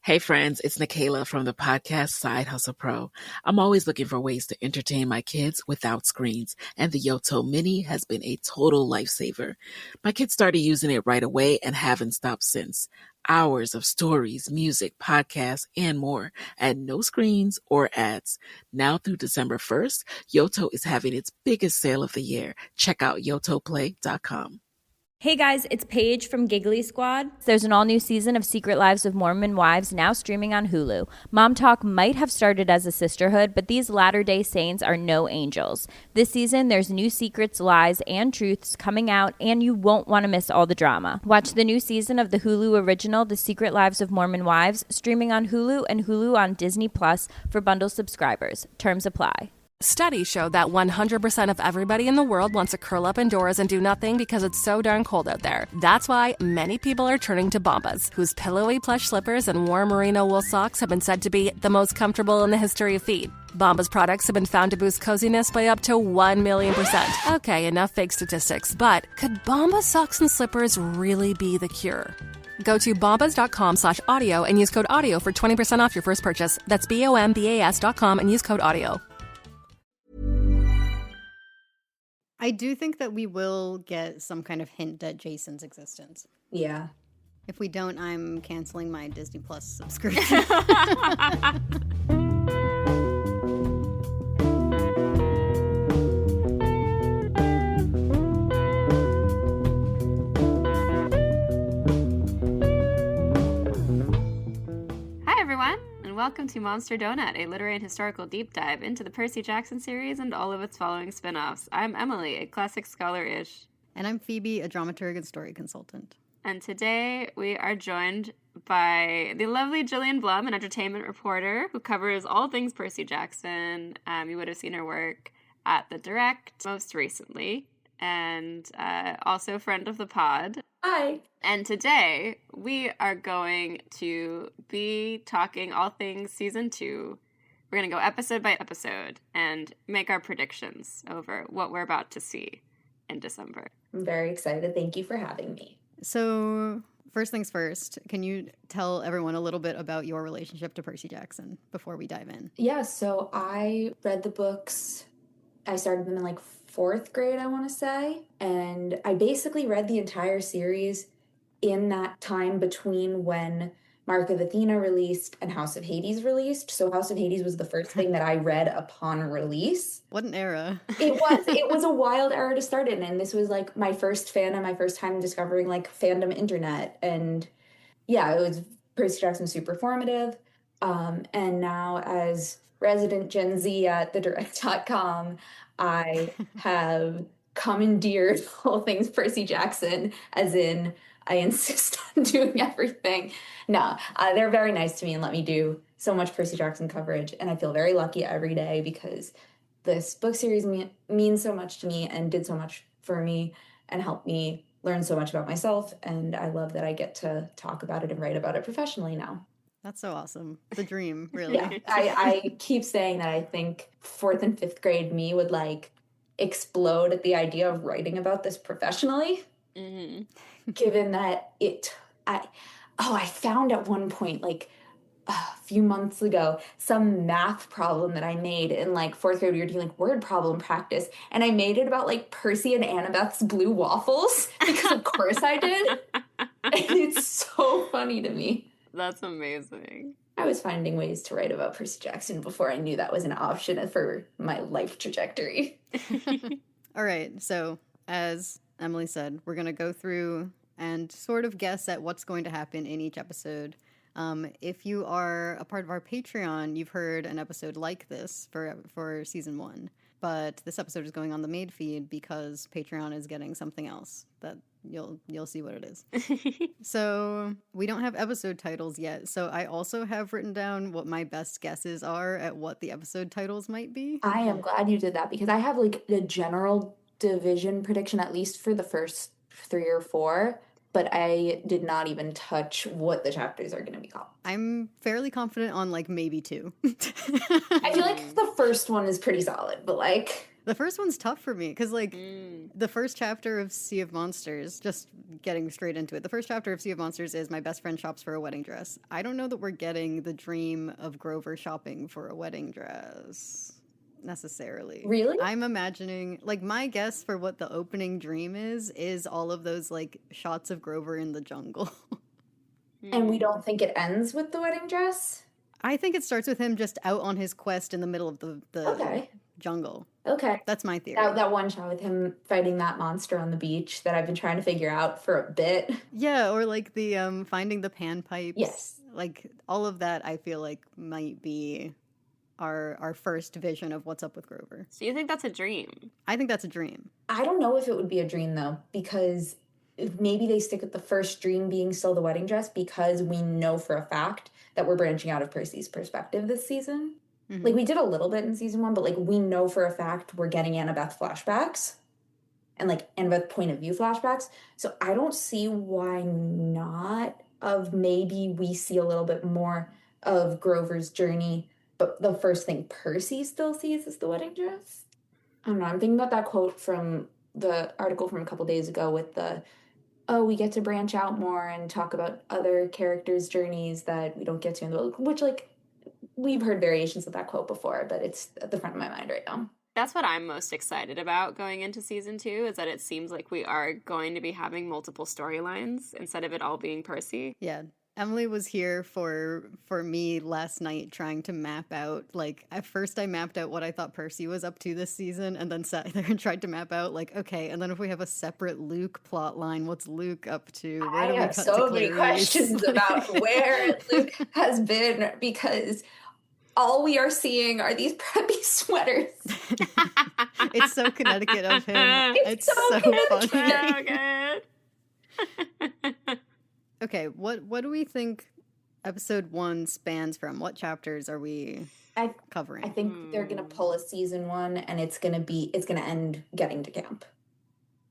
Hey friends, it's Nikayla from the podcast Side Hustle Pro. I'm always looking for ways to entertain my kids without screens, and the Yoto Mini has been a total lifesaver. My kids started using it right away and haven't stopped since. Hours of stories, music, podcasts, and more at no screens or ads. Now through December 1st, Yoto is having its biggest sale of the year. Check out yotoplay.com. Hey guys, it's Paige from Giggly Squad. There's an all-new season of Secret Lives of Mormon Wives now streaming on Hulu. Mom Talk might have started as a sisterhood, but these Latter-day Saints are no angels. This season, there's new secrets, lies, and truths coming out, and you won't want to miss all the drama. Watch the new season of the Hulu original, The Secret Lives of Mormon Wives, streaming on Hulu and Hulu on Disney Plus for bundle subscribers. Terms apply. Studies show that 100% of everybody in the world wants to curl up indoors and do nothing because it's so darn cold out there. That's why many people are turning to Bombas, whose pillowy plush slippers and warm merino wool socks have been said to be the most comfortable in the history of feet. Bombas products have been found to boost coziness by up to 1,000,000%. Okay, enough fake statistics, but could Bombas socks and slippers really be the cure? Go to bombas.com/audio and use code AUDIO for 20% off your first purchase. That's BOMBAS.com and use code AUDIO. I do think that we will get some kind of hint at Jason's existence. Yeah. If we don't, I'm canceling my Disney Plus subscription. Welcome to Monster Donut, a literary and historical deep dive into the Percy Jackson series and all of its following spin-offs. I'm Emily, a classic scholar-ish. And I'm Phoebe, a dramaturg and story consultant. And today we are joined by the lovely Gillian Blum, an entertainment reporter who covers all things Percy Jackson. You would have seen her work at The Direct most recently, and also friend of the pod. Hi. And today, we are going to be talking all things season 2. We're going to go episode by episode and make our predictions over what we're about to see in December. I'm very excited. Thank you for having me. So, first things first, can you tell everyone a little bit about your relationship to Percy Jackson before we dive in? Yeah, so I read the books. I started them in like 4th grade, I want to say. And I basically read the entire series in that time between when Mark of Athena released and House of Hades released. So House of Hades was the first thing that I read upon release. What an era. It was a wild era to start in. And this was like my first fandom, my first time discovering like fandom internet. And yeah, it was Percy Jackson super formative. And now as resident Gen Z at thedirect.com, I have commandeered all things Percy Jackson, as in I insist on doing everything. No, they're very nice to me and let me do so much Percy Jackson coverage, and I feel very lucky every day because this book series means so much to me and did so much for me and helped me learn so much about myself, and I love that I get to talk about it and write about it professionally now. That's so awesome. The dream, really. Yeah, I keep saying that I think 4th and 5th grade me would like explode at the idea of writing about this professionally. Mm-hmm. Given that I found at one point, like a few months ago, some math problem that I made in like 4th grade. We were doing like word problem practice, and I made it about like Percy and Annabeth's blue waffles because of course I did. And it's so funny to me. That's amazing. I was finding ways to write about Percy Jackson before I knew that was an option for my life trajectory. All right, so as Emily said, we're going to go through and sort of guess at what's going to happen in each episode. If you are a part of our Patreon, you've heard an episode like this for season 1. But this episode is going on the main feed because Patreon is getting something else that you'll see what it is. So we don't have episode titles yet. So I also have written down what my best guesses are at what the episode titles might be. I am glad you did that because I have like the general division prediction, at least for the first 3 or 4. But I did not even touch what the chapters are going to be called. I'm fairly confident on, like, maybe 2. I feel like the first one is pretty solid, but, like, The first one's tough for me because, like, the first chapter of Sea of Monsters, just getting straight into it, the first chapter of Sea of Monsters is my best friend shops for a wedding dress. I don't know that we're getting the dream of Grover shopping for a wedding dress necessarily. Really? I'm imagining, like, my guess for what the opening dream is all of those, like, shots of Grover in the jungle. And we don't think it ends with the wedding dress? I think it starts with him just out on his quest in the middle of the jungle. Okay. That's my theory. That one shot with him fighting that monster on the beach that I've been trying to figure out for a bit. Yeah, or like the finding the panpipes. Yes. Like all of that I feel like might be our first vision of what's up with Grover. So you think that's a dream? I think that's a dream. I don't know if it would be a dream though, because maybe they stick with the first dream being still the wedding dress because we know for a fact that we're branching out of Percy's perspective this season. Mm-hmm. Like, we did a little bit in season 1, but, like, we know for a fact we're getting Annabeth flashbacks and, like, Annabeth point of view flashbacks. So I don't see why not of maybe we see a little bit more of Grover's journey, but the first thing Percy still sees is the wedding dress. I don't know. I'm thinking about that quote from the article from a couple days ago with the, oh, we get to branch out more and talk about other characters' journeys that we don't get to in the book, which, like, we've heard variations of that quote before, but it's at the front of my mind right now. That's what I'm most excited about going into season 2, is that it seems like we are going to be having multiple storylines instead of it all being Percy. Yeah. Emily was here for me last night trying to map out, like, at first I mapped out what I thought Percy was up to this season and then sat there and tried to map out, like, okay, and then if we have a separate Luke plot line, what's Luke up to? Where do we have cut so to many Clarisse? questions about where Luke has been, because all we are seeing are these preppy sweaters. It's so Connecticut of him. It's so funny. So good. Okay, what do we think episode 1 spans from? What chapters are we covering? I think they're gonna pull a season 1 and it's gonna end getting to camp.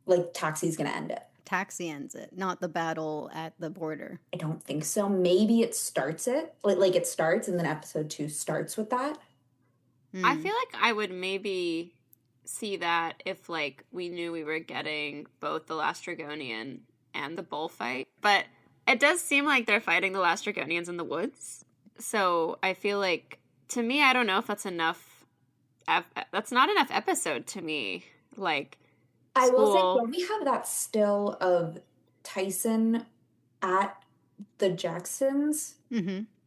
Like, Taxi's gonna end it. Taxi ends it, not the battle at the border. I don't think so. Maybe it starts it. Like it starts and then episode 2 starts with that. I feel like I would maybe see that if, like, we knew we were getting both the Last Dragonian and the bullfight. But it does seem like they're fighting the Last Dragonians in the woods. So I feel like, to me, I don't know if that's enough. That's not enough episode to me. Like, I will say, when we have that still of Tyson at the Jacksons,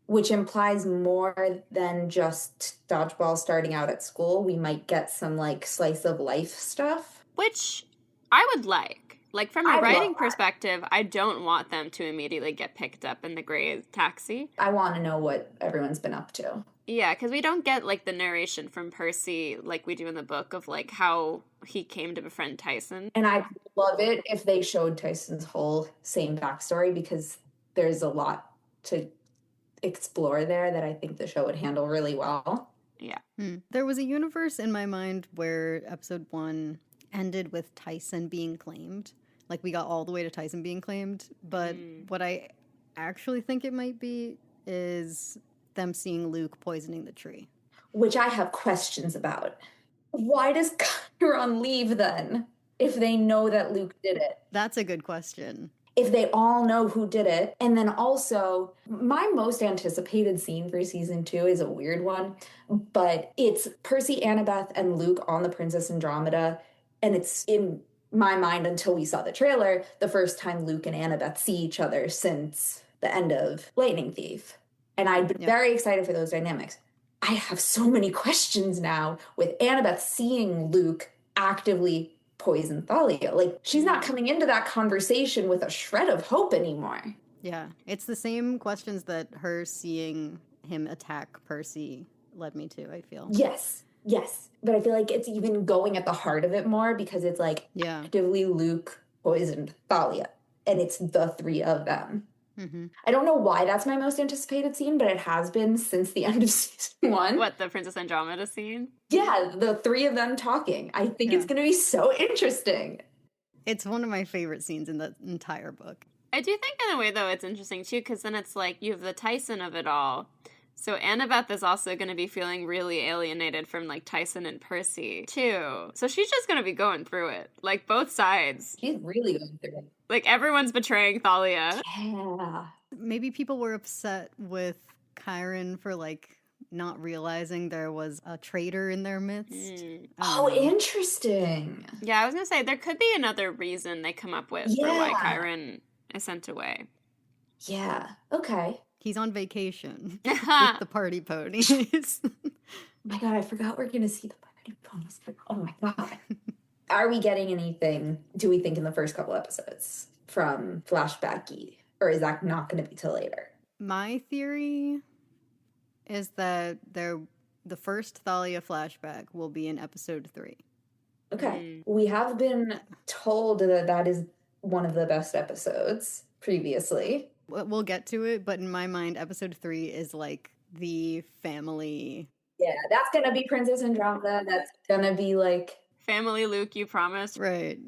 which implies more than just dodgeball starting out at school, we might get some, like, slice of life stuff. Which I would like. Like, from a writing perspective, I don't want them to immediately get picked up in the gray taxi. I want to know what everyone's been up to. Yeah, because we don't get, like, the narration from Percy like we do in the book of, like, how he came to befriend Tyson. And I'd love it if they showed Tyson's whole same backstory, because there's a lot to explore there that I think the show would handle really well. Yeah. There was a universe in my mind where episode 1 ended with Tyson being claimed. Like, we got all the way to Tyson being claimed. But what I actually think it might be is them seeing Luke poisoning the tree. Which I have questions about. Why does Chiron leave then, if they know that Luke did it? That's a good question. If they all know who did it. And then also, my most anticipated scene for season 2 is a weird one, but it's Percy, Annabeth, and Luke on the Princess Andromeda. And it's, in my mind, until we saw the trailer, the first time Luke and Annabeth see each other since the end of Lightning Thief. And I've been very excited for those dynamics. I have so many questions now with Annabeth seeing Luke actively poison Thalia. Like, she's not coming into that conversation with a shred of hope anymore. Yeah, it's the same questions that her seeing him attack Percy led me to, I feel. Yes. But I feel like it's even going at the heart of it more, because it's like, actively Luke poisoned Thalia, and it's the 3 of them. I don't know why that's my most anticipated scene, but it has been since the end of season 1. What, the Princess Andromeda scene? Yeah, the 3 of them talking. I think it's going to be so interesting. It's one of my favorite scenes in the entire book. I do think, in a way, though, it's interesting, too, because then it's like, you have the Tyson of it all, So Annabeth is also going to be feeling really alienated from, like, Tyson and Percy, too. So she's just going to be going through it. Like, both sides. She's really going through it. Like, everyone's betraying Thalia. Yeah. Maybe people were upset with Chiron for, like, not realizing there was a traitor in their midst. Oh, interesting. Yeah, I was going to say, there could be another reason they come up with for why Chiron is sent away. Yeah, okay. He's on vacation with the party ponies. Oh my god, I forgot we're going to see the party ponies. Oh my god. Are we getting anything, do we think, in the first couple episodes from Flashbacky? Or is that not going to be till later? My theory is that the first Thalia flashback will be in episode 3. Okay. We have been told that that is one of the best episodes previously. We'll get to it, but in my mind, episode 3 is like the family. Yeah, that's going to be Princess Andromeda. That's going to be like... Family Luke, you promised. Right.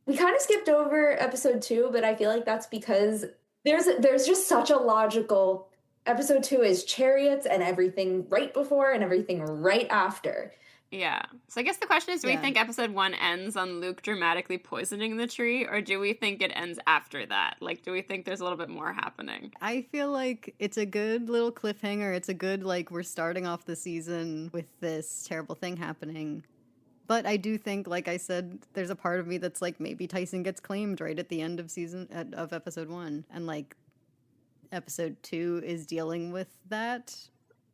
We kind of skipped over episode 2, but I feel like that's because there's just such a logical... Episode 2 is chariots and everything right before and everything right after. Yeah. So I guess the question is, do we think episode 1 ends on Luke dramatically poisoning the tree, or do we think it ends after that? Like, do we think there's a little bit more happening? I feel like it's a good little cliffhanger. It's a good, like, we're starting off the season with this terrible thing happening. But I do think, like I said, there's a part of me that's like, maybe Tyson gets claimed right at the end of episode 1. And, like, episode 2 is dealing with that.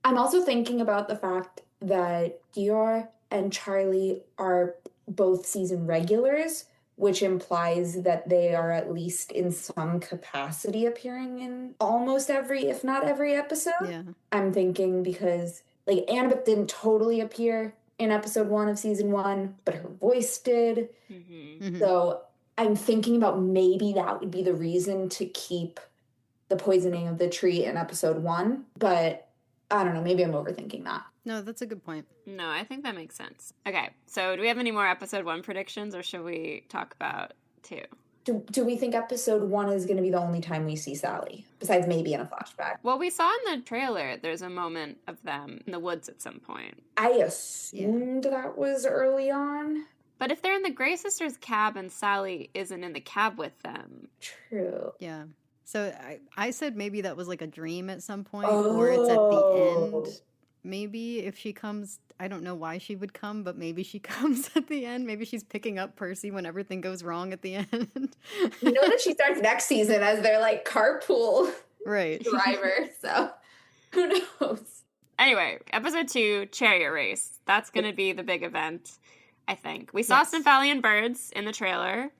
I'm also thinking about the fact that Dior and Charlie are both season regulars, which implies that they are at least in some capacity appearing in almost every, if not every episode. Yeah. I'm thinking because, like, Annabeth didn't totally appear in episode 1 of season 1, but her voice did. So I'm thinking about maybe that would be the reason to keep the poisoning of the tree in episode 1, but I don't know, maybe I'm overthinking that. No, that's a good point. No, I think that makes sense. Okay, so do we have any more episode 1 predictions, or should we talk about 2? Do we think episode 1 is going to be the only time we see Sally, besides maybe in a flashback? Well, we saw in the trailer there's a moment of them in the woods at some point. I assumed that was early on. But if they're in the Grey Sisters' cab and Sally isn't in the cab with them... True. Yeah. So I said maybe that was like a dream at some point, or it's at the end. Maybe if she comes, I don't know why she would come, but maybe she comes at the end. Maybe she's picking up Percy when everything goes wrong at the end. You know that she starts next season as their, like, carpool driver, so who knows? Anyway, episode 2, Chariot Race. That's going to be the big event, I think. We saw Stymphalian birds in the trailer.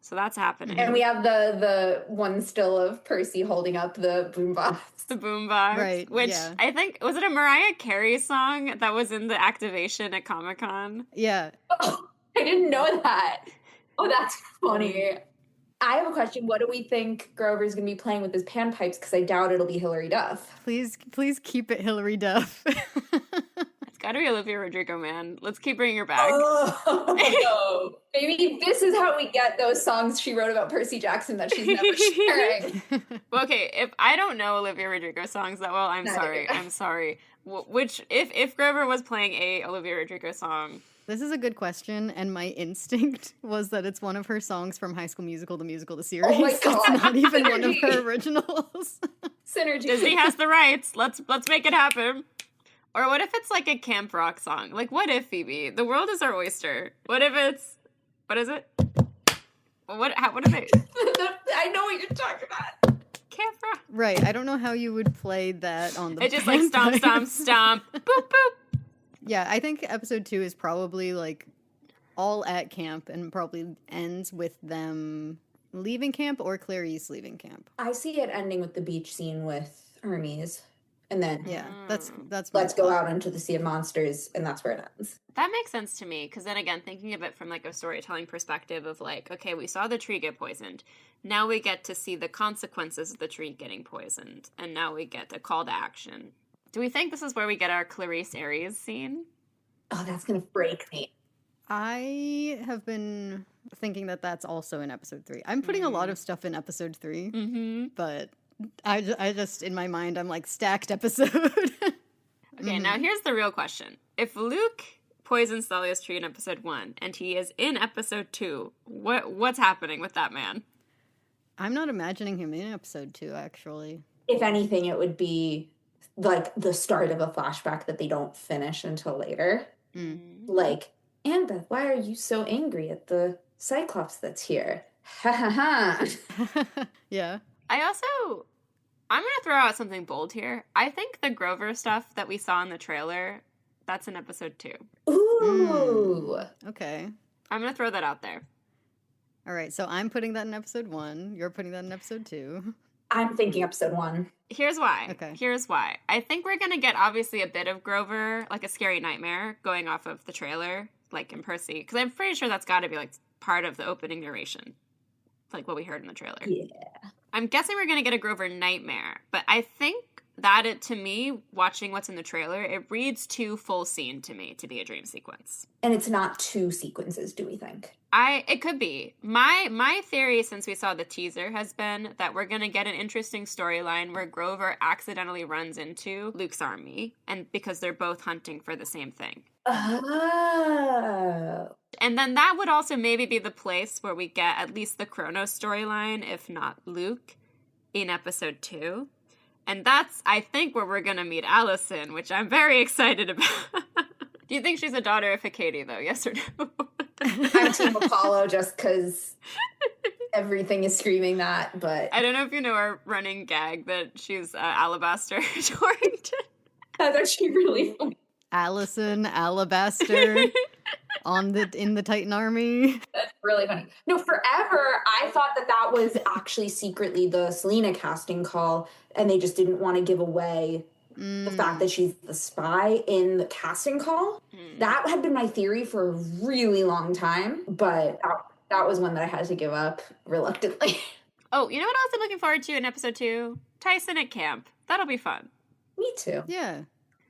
So that's happening. And we have the one still of Percy holding up the boombox. The boombox. Right. Which I think, was it a Mariah Carey song that was in the activation at Comic-Con? Yeah. Oh, I didn't know that. Oh, that's funny. I have a question. What do we think Grover's going to be playing with his panpipes? Because I doubt it'll be Hilary Duff. Please keep it Hilary Duff. It's gotta be Olivia Rodrigo, man. Let's keep bringing her back. Oh, maybe this is how we get those songs she wrote about Percy Jackson that she's never sharing. Well, okay, if I don't know Olivia Rodrigo songs that well, I'm sorry. I'm sorry. Which, if Grover was playing a Olivia Rodrigo song... This is a good question, and my instinct was that it's one of her songs from High School Musical, the musical, the series. Oh my God. It's not even one of her originals. Synergy. Disney has the rights. Let's make it happen. Or what if it's like a camp rock song? Like, what if, Phoebe? The world is our oyster. What if it's... What is it? What if it... I know what you're talking about. Camp rock. Right. I don't know how you would play that on the... It's just like stomp, stomp, stomp. Boop, boop. Yeah, I think episode 2 is probably like all at camp and probably ends with them leaving camp or Clarisse leaving camp. I see it ending with the beach scene with Hermes. And then that's let's go out into the sea of monsters, and that's where it ends. That makes sense to me, because then again, thinking of it from like a storytelling perspective of like, okay, we saw the tree get poisoned. Now we get to see the consequences of the tree getting poisoned, and now we get a call to action. Do we think this is where we get our Clarisse Aries scene? Oh, that's gonna break me. I have been thinking that that's also in episode 3. I'm putting a lot of stuff in episode 3, but I just, in my mind, I'm like, stacked episode. Okay, now here's the real question. If Luke poisons Thalia's tree in episode 1, and he is in episode 2, what's happening with that man? I'm not imagining him in episode 2, actually. If anything, it would be like the start of a flashback that they don't finish until later. Like, Annabeth, why are you so angry at the Cyclops that's here? Ha ha ha. Yeah. I'm going to throw out something bold here. I think the Grover stuff that we saw in the trailer, that's in episode 2. Ooh. Okay. I'm going to throw that out there. All right, so I'm putting that in episode 1. You're putting that in episode 2. I'm thinking episode 1. Here's why. Okay. Here's why. I think we're going to get, obviously, a bit of Grover, like a scary nightmare, going off of the trailer, like in Percy. Because I'm pretty sure that's got to be, like, part of the opening narration. Like what we heard in the trailer. Yeah. I'm guessing we're going to get a Grover nightmare. But I think that, to me, watching what's in the trailer, it reads too full scene to me to be a dream sequence. And it's not 2 sequences, do we think? It could be. My theory since we saw the teaser has been that we're going to get an interesting storyline where Grover accidentally runs into Luke's army, and because they're both hunting for the same thing. Oh. And then that would also maybe be the place where we get at least the Kronos storyline, if not Luke, in episode 2. And that's, I think, where we're going to meet Allison, which I'm very excited about. Do you think she's a daughter of Hecate, though? Yes or no? I'm Team Apollo just because everything is screaming that, but... I don't know if you know our running gag that she's Alabaster Torrington. That's actually really funny. Allison, Alabaster, in the Titan army. That's really funny. No, forever, I thought that was actually secretly the Selena casting call, and they just didn't want to give away the fact that she's the spy in the casting call. That had been my theory for a really long time, but that was one that I had to give up reluctantly. Oh, you know what else I'm looking forward to in episode 2? Tyson at camp. That'll be fun. Me too. Yeah.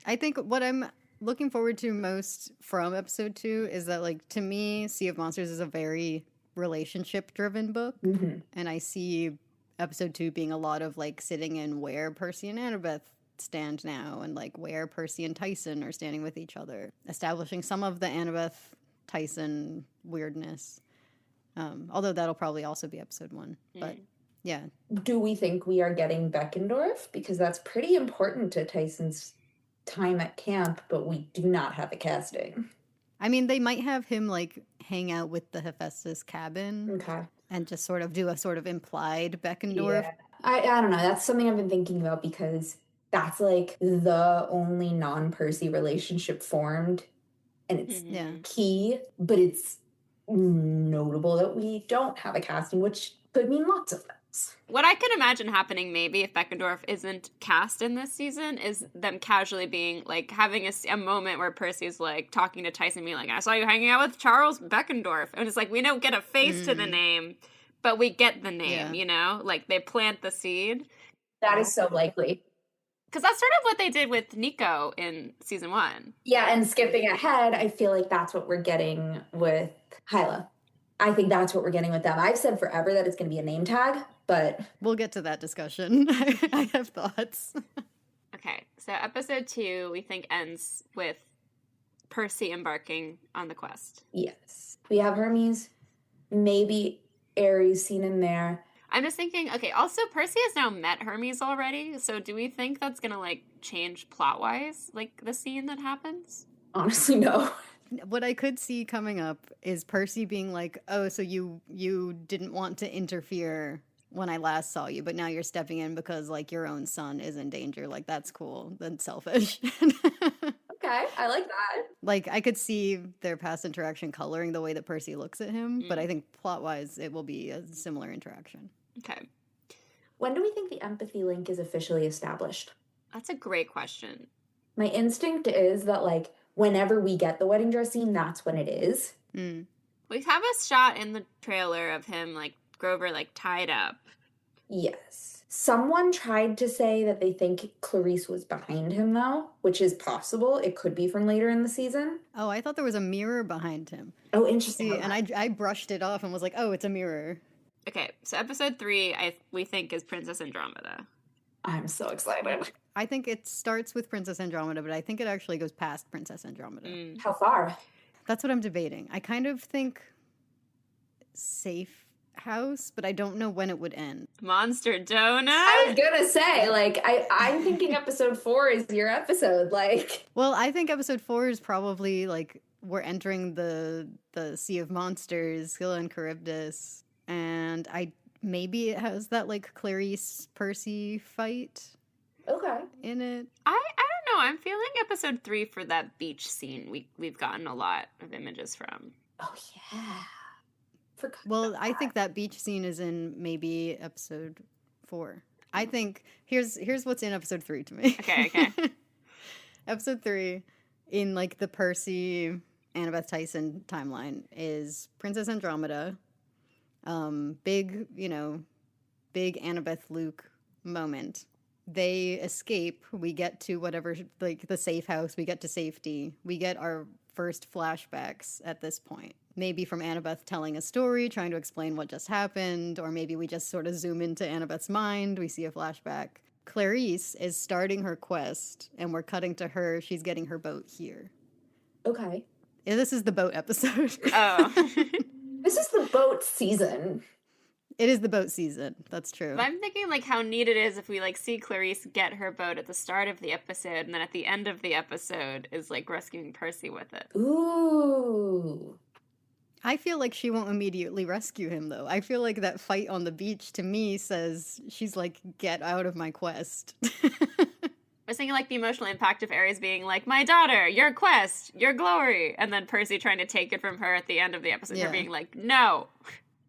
I think what I'm looking forward to most from episode 2 is that, like, to me, Sea of Monsters is a very relationship-driven book, and I see episode 2 being a lot of, like, sitting in where Percy and Annabeth stand now, and, like, where Percy and Tyson are standing with each other, establishing some of the Annabeth-Tyson weirdness, although that'll probably also be episode 1, but yeah. Do we think we are getting Beckendorf? Because that's pretty important to Tyson's time at camp, but we do not have a casting. I mean, they might have him, like, hang out with the Hephaestus cabin. Okay. And just sort of do a sort of implied Beckendorf. Yeah. I don't know. That's something I've been thinking about because that's, like, the only non-Percy relationship formed. And it's key, but it's notable that we don't have a casting, which could mean lots of things. What I can imagine happening maybe if Beckendorf isn't cast in this season is them casually being, like, having a moment where Percy's, like, talking to Tyson being like, I saw you hanging out with Charles Beckendorf. And it's like, we don't get a face to the name, but we get the name, you know? Like, they plant the seed. That is so likely. Because that's sort of what they did with Nico in season 1. Yeah, and skipping ahead, I feel like that's what we're getting with Hyla. I think that's what we're getting with them. I've said forever that it's going to be a name tag, but... We'll get to that discussion. I have thoughts. Okay, so episode 2, we think, ends with Percy embarking on the quest. Yes. We have Hermes, maybe Ares seen in there. I'm just thinking, okay, also Percy has now met Hermes already, so do we think that's going to, like, change plot-wise, like, the scene that happens? Honestly, no. What I could see coming up is Percy being like, oh, so you didn't want to interfere when I last saw you, but now you're stepping in because, like, your own son is in danger. Like, that's cool. That's selfish. Okay, I like that. Like, I could see their past interaction coloring the way that Percy looks at him, but I think plot-wise it will be a similar interaction. Okay. When do we think the empathy link is officially established? That's a great question. My instinct is that, like, whenever we get the wedding dress scene, that's when it is. We have a shot in the trailer of him, like, Grover, like, tied up. Yes. Someone tried to say that they think Clarisse was behind him, though, which is possible. It could be from later in the season. Oh, I thought there was a mirror behind him. Oh, interesting. See, and I brushed it off and was like, oh, it's a mirror. Okay, so episode 3, we think, is Princess Andromeda. I'm so excited. I think it starts with Princess Andromeda, but I think it actually goes past Princess Andromeda. How far? That's what I'm debating. I kind of think safe house, but I don't know when it would end. Monster Donut? I was gonna say, like, I'm thinking episode 4 is your episode, like. Well, I think episode 4 is probably, like, we're entering the Sea of Monsters, Scylla and Charybdis, and maybe it has that, like, Clarisse Percy fight in it. I don't know. I'm feeling episode 3 for that beach scene we've gotten a lot of images from. Oh, yeah. Well, I think that beach scene is in maybe episode 4. I think here's what's in episode 3 to me. Okay. Episode 3 in like the Percy Annabeth Tyson timeline is Princess Andromeda. Big Annabeth Luke moment. They escape. We get to whatever, like the safe house. We get to safety. We get our first flashbacks at this point. Maybe from Annabeth telling a story, trying to explain what just happened, or maybe we just sort of zoom into Annabeth's mind. We see a flashback. Clarisse is starting her quest, and we're cutting to her. She's getting her boat here. Okay. Yeah, this is the boat episode. Oh. This is the boat season. It is the boat season. That's true. But I'm thinking, like, how neat it is if we, like, see Clarisse get her boat at the start of the episode, and then at the end of the episode is, like, rescuing Percy with it. Ooh. I feel like she won't immediately rescue him, though. I feel like that fight on the beach, to me, says she's like, get out of my quest. I was thinking, like, the emotional impact of Ares being like, my daughter, your quest, your glory, and then Percy trying to take it from her at the end of the episode, her being like, no.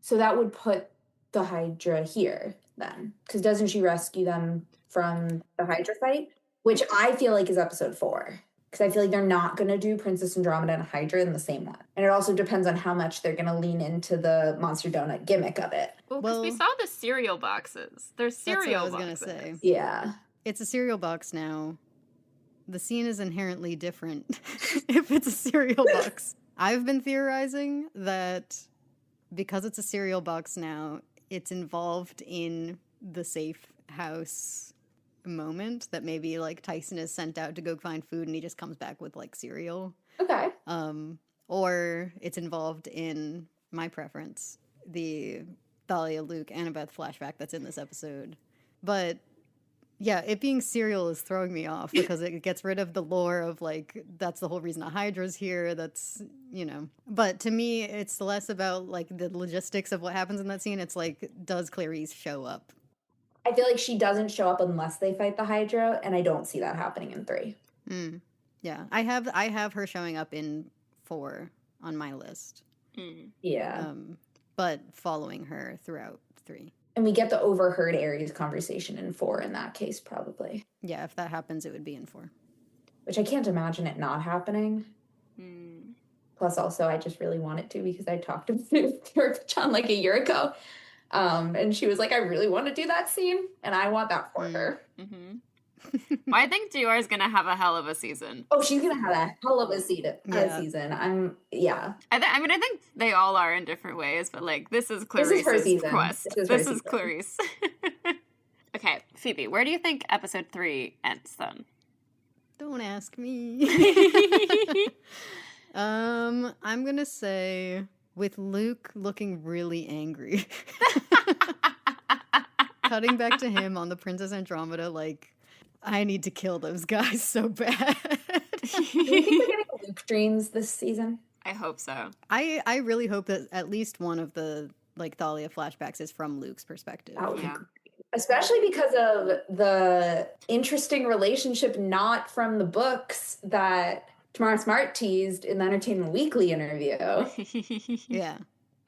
So that would put the Hydra here, then. Because doesn't she rescue them from the Hydra fight? Which I feel like is episode 4. Because I feel like they're not going to do Princess Andromeda and Hydra in the same one. And it also depends on how much they're going to lean into the Monster Donut gimmick of it. Well, because we saw the cereal boxes. There's cereal boxes. That's what I was going to say. Yeah. It's a cereal box now. The scene is inherently different if it's a cereal box. I've been theorizing that because it's a cereal box now, it's involved in the safe house moment, that maybe like Tyson is sent out to go find food and he just comes back with like cereal. Okay. Or it's involved in my preference, the Thalia Luke Annabeth flashback that's in this episode. But yeah, it being cereal is throwing me off because it gets rid of the lore of like, that's the whole reason a Hydra's here. That's, but to me, it's less about like the logistics of what happens in that scene. It's like, does Clarisse show up? I feel like she doesn't show up unless they fight the Hydra, and I don't see that happening in 3. Yeah, I have her showing up in 4 on my list. Yeah. But following her throughout 3. And we get the overheard Ares conversation in 4 in that case, probably. Yeah, if that happens, it would be in 4. Which I can't imagine it not happening. Plus, also, I just really want it to because I talked to John like a year ago. And she was like, I really want to do that scene, and I want that for her. Mm-hmm. Well, I think Dior's going to have a hell of a season. Oh, she's going to have a hell of a season. I think they all are in different ways, but, like, this is Clarisse's quest. This is Clarisse. Okay, Phoebe, where do you think episode 3 ends, then? Don't ask me. I'm going to say with Luke looking really angry. Cutting back to him on the Princess Andromeda, like, I need to kill those guys so bad. Do you think we're getting Luke dreams this season? I hope so. I really hope that at least one of the, like, Thalia flashbacks is from Luke's perspective. Oh, yeah. Especially because of the interesting relationship not from the books that Tamara Smart teased in the Entertainment Weekly interview. Yeah.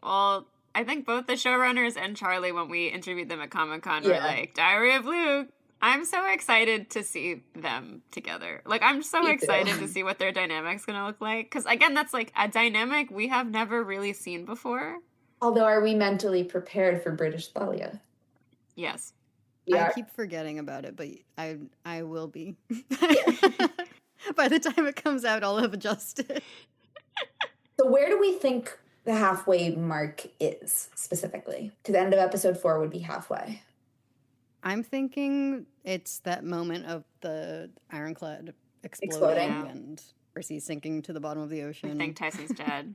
Well, I think both the showrunners and Charlie, when we interviewed them at Comic-Con, were like, Diary of Luke. I'm so excited to see them together. Like, I'm so excited to see what their dynamic's going to look like. Because, again, that's, like, a dynamic we have never really seen before. Although, are we mentally prepared for British Thalia? Yes. I keep forgetting about it, but I will be. By the time it comes out, I'll have adjusted. So where do we think the halfway mark is, specifically? Because the end of episode 4 would be halfway. I'm thinking it's that moment of the ironclad exploding and Percy sinking to the bottom of the ocean. I think Tyson's dead.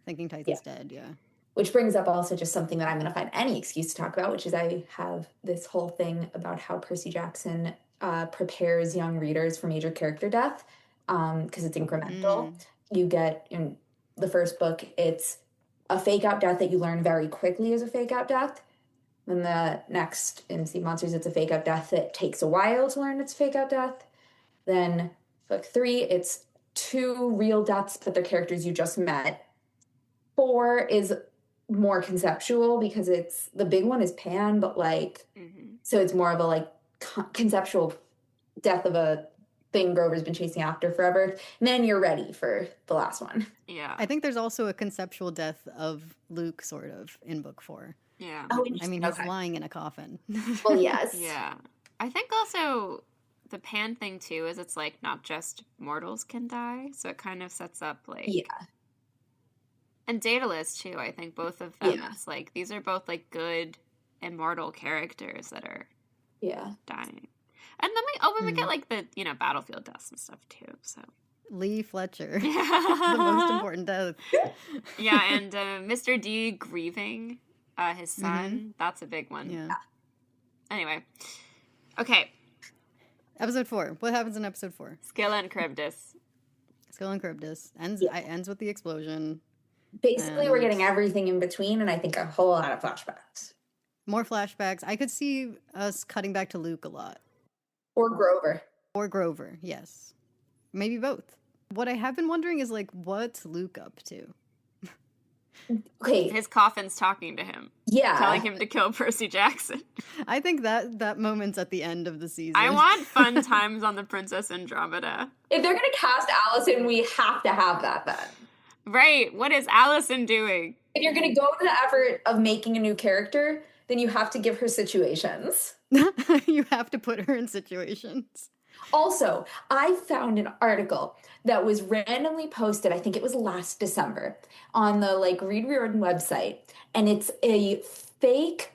Thinking Tyson's dead, yeah. Which brings up also just something that I'm going to find any excuse to talk about, which is I have this whole thing about how Percy Jackson prepares young readers for major character death because it's incremental. You get, in the first book, it's a fake-out death that you learn very quickly is a fake-out death. Then the next, in Sea Monsters, it's a fake-out death that takes a while to learn it's fake-out death. Then book 3, it's 2 real deaths, but they're characters you just met. 4 is more conceptual because it's the big one is Pan, but like so it's more of a like conceptual death of a thing Grover's been chasing after forever. And then you're ready for the last one. Yeah. I think there's also a conceptual death of Luke sort of in book 4. Yeah. Oh, I mean, he's lying in a coffin. Well, yes. Yeah. I think also the Pan thing too is it's like not just mortals can die, so it kind of sets up like and Daedalus too. I think both of them. It's like these are both like good immortal characters that are dying. And then we get like the battlefield deaths and stuff too. So Lee Fletcher, the most important death. Yeah, and Mr. D grieving his son. That's a big one. Yeah. Anyway, okay. Episode 4. What happens in episode 4? Scylla and Charybdis. Scylla and Charybdis ends with the explosion. Basically, we're getting everything in between, and I think a whole lot of flashbacks. More flashbacks. I could see us cutting back to Luke a lot. Or Grover. Or Grover, yes. Maybe both. What I have been wondering is, like, what's Luke up to? Okay. His coffin's talking to him. Yeah. Telling him to kill Percy Jackson. I think that moment's at the end of the season. I want fun times on the Princess Andromeda. If they're going to cast Allison, we have to have that then. Right. What is Allison doing? If you're going to go to the effort of making a new character, then you have to give her situations. You have to put her in situations. Also, I found an article that was randomly posted, I think it was last December, on the Reed Riordan website. And it's a fake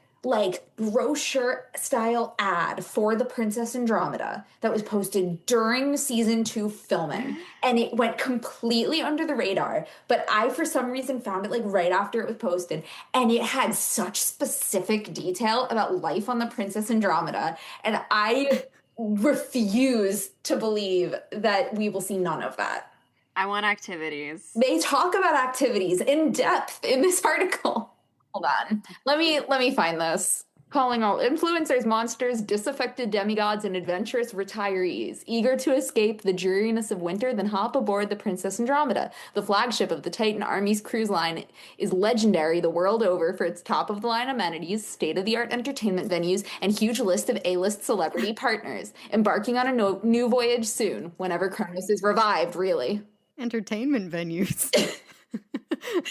brochure style ad for the Princess Andromeda that was posted during season 2 filming, and it went completely under the radar, but I for some reason found it right after it was posted, and it had such specific detail about life on the Princess Andromeda, and I refuse to believe that we will see none of that. I want activities. They talk about activities in depth in this article. Hold on. Let me find this. Calling all influencers monsters, disaffected demigods, and adventurous retirees. Eager to escape the dreariness of winter, then hop aboard the Princess Andromeda. The flagship of the Titan Army's cruise line is legendary the world over for its top-of-the-line amenities, state-of-the-art entertainment venues, and huge list of A-list celebrity partners. Embarking on a new voyage soon, whenever Kronos is revived, really. Entertainment venues.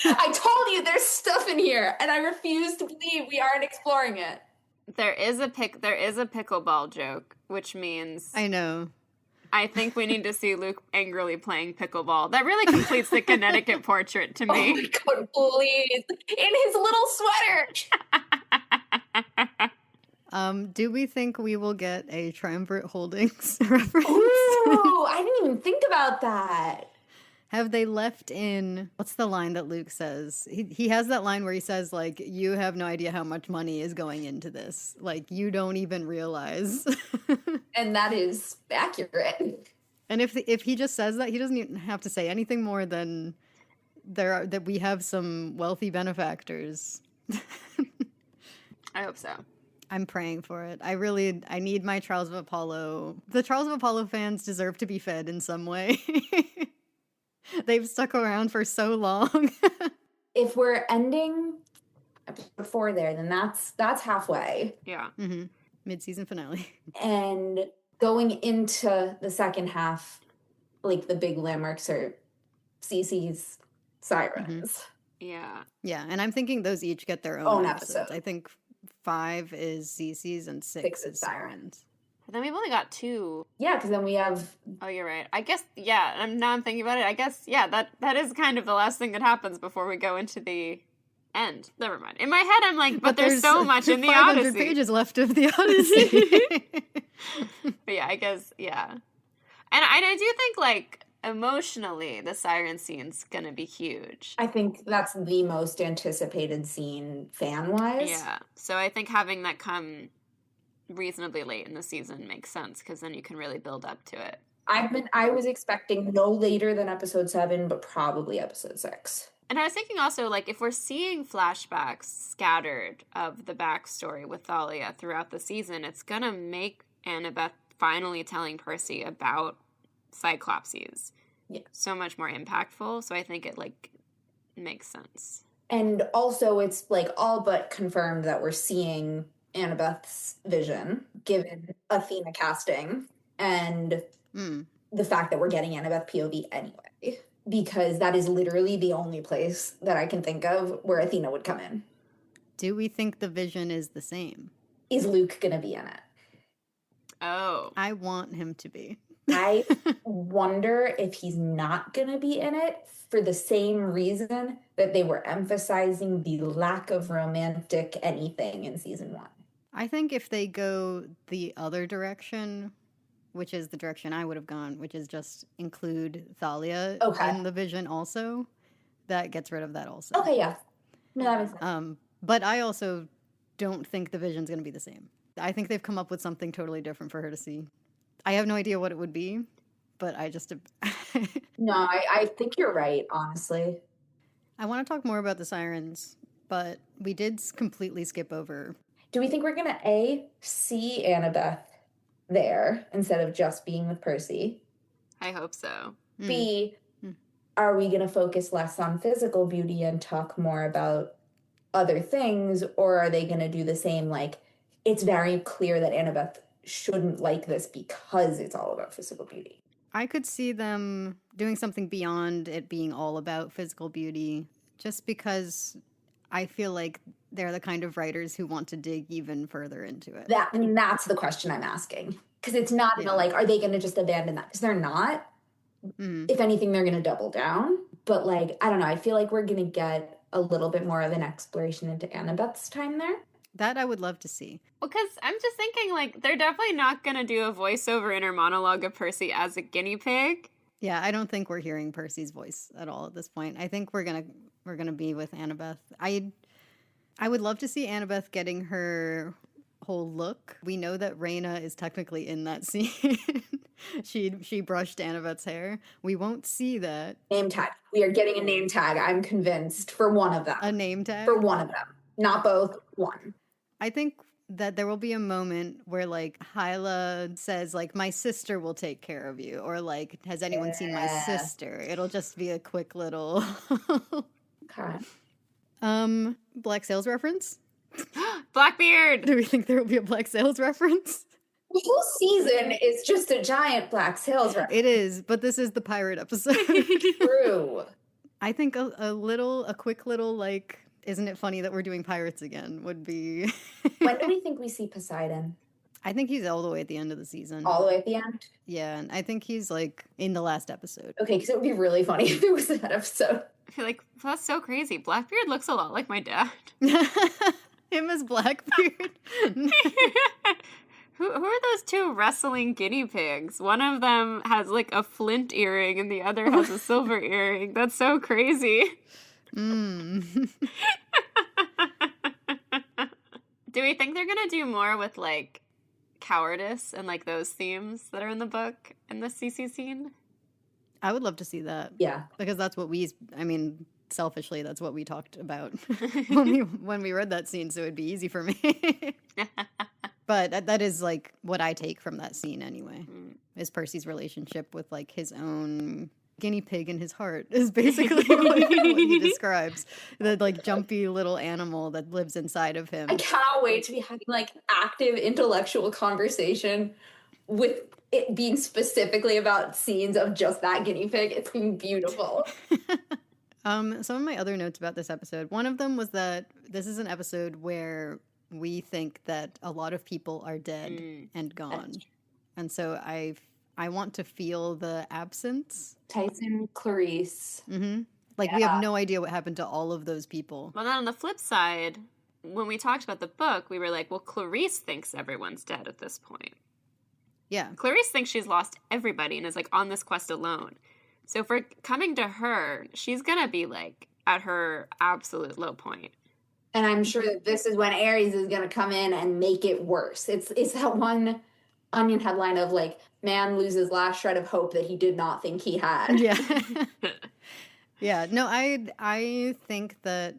I told you there's stuff in here, and I refuse to believe we aren't exploring it. There is a pickleball joke, which means I know. I think we need to see Luke angrily playing pickleball. That really completes the Connecticut portrait to me. Oh my god, please. In his little sweater. Do we think we will get a Triumvirate Holdings reference? Ooh, I didn't even think about that. Have they left in, what's the line that Luke says? He has that line where he says, you have no idea how much money is going into this. You don't even realize. And that is accurate. And if he just says that, he doesn't even have to say anything more than that we have some wealthy benefactors. I hope so. I'm praying for it. I need my Trials of Apollo. The Trials of Apollo fans deserve to be fed in some way. They've stuck around for so long. If we're ending episode 4 there, then that's halfway. Yeah. Mm-hmm. Mid-season finale. And going into the second half, the big landmarks are Cece's sirens. Mm-hmm. Yeah. Yeah, and I'm thinking those each get their own episodes. I think 5 is Cece's and 6 is Sirens. But then we've only got 2. Yeah, because then we have... Oh, you're right. I guess, yeah, now I'm thinking about it. I guess, yeah, that is kind of the last thing that happens before we go into the End. Never mind. In my head, I'm like, but there's there's so much in the 500 Odyssey. pages left of the Odyssey. But yeah, I guess, yeah. And I do think, like, emotionally, the siren scene's gonna be huge. I think that's the most anticipated scene fan-wise. Yeah. So I think having that come reasonably late in the season makes sense, because then you can really build up to it. I was expecting no later than episode 7, but probably episode 6. And I was thinking also, like, if we're seeing flashbacks scattered of the backstory with Thalia throughout the season, it's going to make Annabeth finally telling Percy about Cyclopses so much more impactful. So I think it, like, makes sense. And also it's, like, all but confirmed that we're seeing Annabeth's vision, given Athena casting, and the fact that we're getting Annabeth POV anyway. Because that is literally the only place that I can think of where Athena would come in. Do we think the vision is the same? Is Luke going to be in it? Oh. I want him to be. I wonder if he's not going to be in it for the same reason that they were emphasizing the lack of romantic anything in season 1. I think if they go the other direction, which is the direction I would have gone, which is just include Thalia in the vision also, that gets rid of that also. Okay, yeah. No, that makes sense. But I also don't think the vision's going to be the same. I think they've come up with something totally different for her to see. I have no idea what it would be, but I just... No, I think you're right, honestly. I want to talk more about the sirens, but we did completely skip over. Do we think we're going to, see Annabeth there instead of just being with Percy? I hope so. B, are we going to focus less on physical beauty and talk more about other things, or are they going to do the same, like, it's very clear that Annabeth shouldn't like this because it's all about physical beauty? I could see them doing something beyond it being all about physical beauty, just because I feel like they're the kind of writers who want to dig even further into it. That's the question I'm asking. Because it's not like, are they going to just abandon that? Because they're not. If anything, they're going to double down. But, like, I don't know. I feel like we're going to get a little bit more of an exploration into Annabeth's time there. That I would love to see. Well, because I'm just thinking, like, they're definitely not going to do a voiceover inner monologue of Percy as a guinea pig. Yeah, I don't think we're hearing Percy's voice at all at this point. I think we're gonna be with Annabeth. I would love to see Annabeth getting her whole look. We know that Raina is technically in that scene. She brushed Annabeth's hair. We won't see that. Name tag. We are getting a name tag, I'm convinced, for one of them. A name tag? For one of them. Not both, one. I think that there will be a moment where, like, Hyla says, like, my sister will take care of you, or, like, has anyone seen my sister? It'll just be a quick little Okay. Black Sails reference. Blackbeard. Do we think there will be a Black Sails reference? The whole season is just a giant Black Sails reference. It is, but this is the pirate episode. True. I think a quick little, like, isn't it funny that we're doing pirates again would be... When do we think we see Poseidon? I think he's all the way at the end of the season. All the way at the end? Yeah, and I think he's, like, in the last episode. Okay, because it would be really funny if it was that episode. I feel like, that's so crazy. Blackbeard looks a lot like my dad. Him as Blackbeard? Who are those two wrestling guinea pigs? One of them has, like, a flint earring and the other has a silver earring. That's so crazy. Do we think they're gonna do more with, like, cowardice and, like, those themes that are in the book in the CC scene? I would love to see that. Yeah. Because that's what selfishly, that's what we talked about when we read that scene, so it'd be easy for me. But that is, like, what I take from that scene anyway, is Percy's relationship with, like, his own guinea pig in his heart is basically what he describes. The, like, jumpy little animal that lives inside of him. I cannot wait to be having, like, active intellectual conversation with it being specifically about scenes of just that guinea pig. It's been beautiful. Some of my other notes about this episode, one of them was that this is an episode where we think that a lot of people are dead and gone. And so I want to feel the absence. Tyson, Clarisse. Mm-hmm. Like, we have no idea what happened to all of those people. Well, then on the flip side, when we talked about the book, we were like, well, Clarisse thinks everyone's dead at this point. Yeah. Clarisse thinks she's lost everybody and is, like, on this quest alone. So for coming to her, she's going to be, like, at her absolute low point. And I'm sure that this is when Ares is going to come in and make it worse. It's that one Onion headline of, like, man loses last shred of hope that he did not think he had. Yeah. Yeah. No, I think that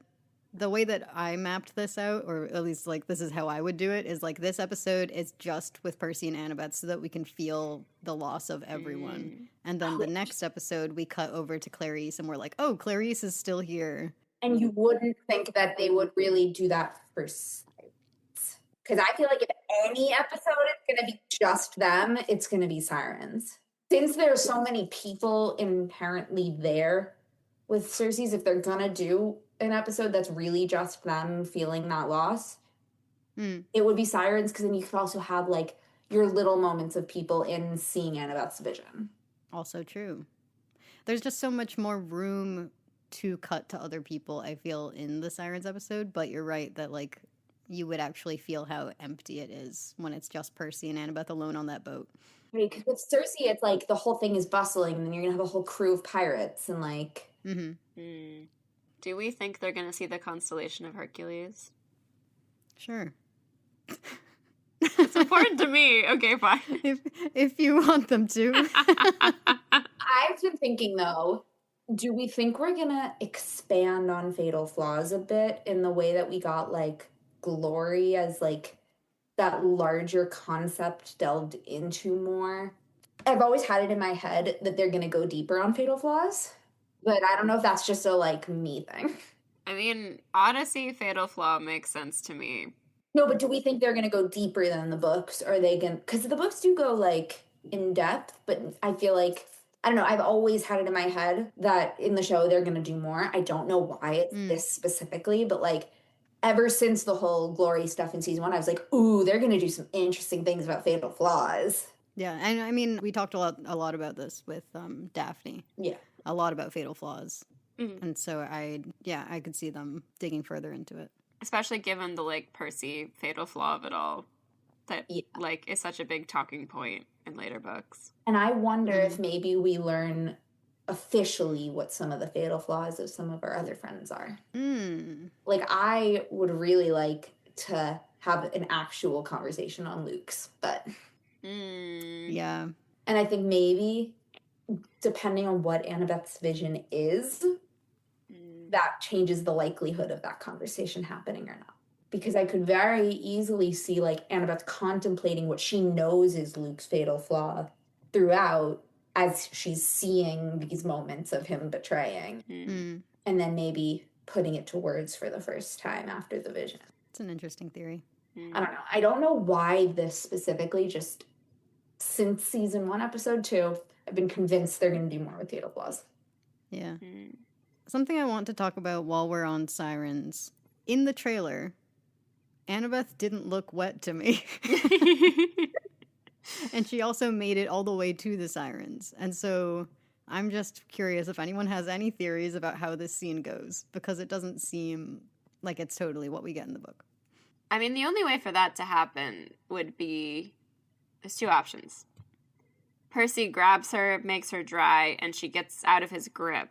the way that I mapped this out, or at least, like, this is how I would do it, is, like, this episode is just with Percy and Annabeth so that we can feel the loss of everyone. And then the next episode, we cut over to Clarisse, and we're like, oh, Clarisse is still here. And you wouldn't think that they would really do that for Sirens. Because I feel like if any episode is going to be just them, it's going to be Sirens. Since there's so many people inherently there with Circe's, if they're going to do an episode that's really just them feeling that loss, it would be Sirens, because then you could also have, like, your little moments of people in seeing Annabeth's vision. Also true. There's just so much more room to cut to other people, I feel, in the Sirens episode, but you're right that, like, you would actually feel how empty it is when it's just Percy and Annabeth alone on that boat. Right, because with Circe, it's like the whole thing is bustling, and then you're going to have a whole crew of pirates, and, like... Do we think they're going to see the constellation of Hercules? Sure. It's important to me. Okay, fine. If you want them to. I've been thinking, though, do we think we're going to expand on Fatal Flaws a bit in the way that we got, like, Glory as, like, that larger concept delved into more? I've always had it in my head that they're going to go deeper on Fatal Flaws, but I don't know if that's just a, like, me thing. I mean, Odyssey, Fatal Flaw makes sense to me. No, but do we think they're going to go deeper than the books? Or are they going to... Because the books do go, like, in depth, but I feel like... I don't know, I've always had it in my head that in the show they're going to do more. I don't know why it's this specifically, but, like, ever since the whole Glory stuff in season 1, I was like, ooh, they're going to do some interesting things about Fatal Flaws. Yeah, and I mean, we talked a lot about this with Daphne. Yeah. A lot about Fatal Flaws. And so I could see them digging further into it. Especially given the, like, Percy Fatal Flaw of it all. That, like, is such a big talking point in later books. And I wonder if maybe we learn officially what some of the fatal flaws of some of our other friends are. Like, I would really like to have an actual conversation on Luke's, but... Yeah. And I think maybe, depending on what Annabeth's vision is, that changes the likelihood of that conversation happening or not. Because I could very easily see, like, Annabeth contemplating what she knows is Luke's fatal flaw throughout as she's seeing these moments of him betraying. And then maybe putting it to words for the first time after the vision. It's an interesting theory. I don't know. I don't know why this specifically, just since season 1, episode 2, I've been convinced they're going to do more with fatal flaws. Yeah. Something I want to talk about while we're on Sirens. In the trailer... Annabeth didn't look wet to me. And she also made it all the way to the Sirens. And so I'm just curious if anyone has any theories about how this scene goes, because it doesn't seem like it's totally what we get in the book. I mean, the only way for that to happen would be... There's 2 options. Percy grabs her, makes her dry, and she gets out of his grip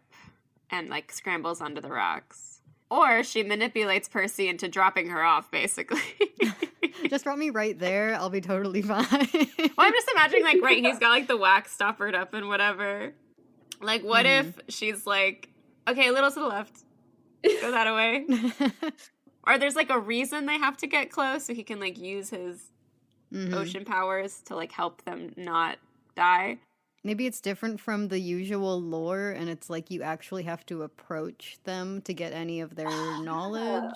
and, like, scrambles onto the rocks. Or she manipulates Percy into dropping her off, basically. Just drop me right there. I'll be totally fine. Well, I'm just imagining, like, right, he's got, like, the wax stoppered up and whatever. Like, what if she's like, okay, a little to the left. Go that away. Or there's, like, a reason they have to get close so he can, like, use his ocean powers to, like, help them not die. Maybe it's different from the usual lore, and it's like you actually have to approach them to get any of their knowledge.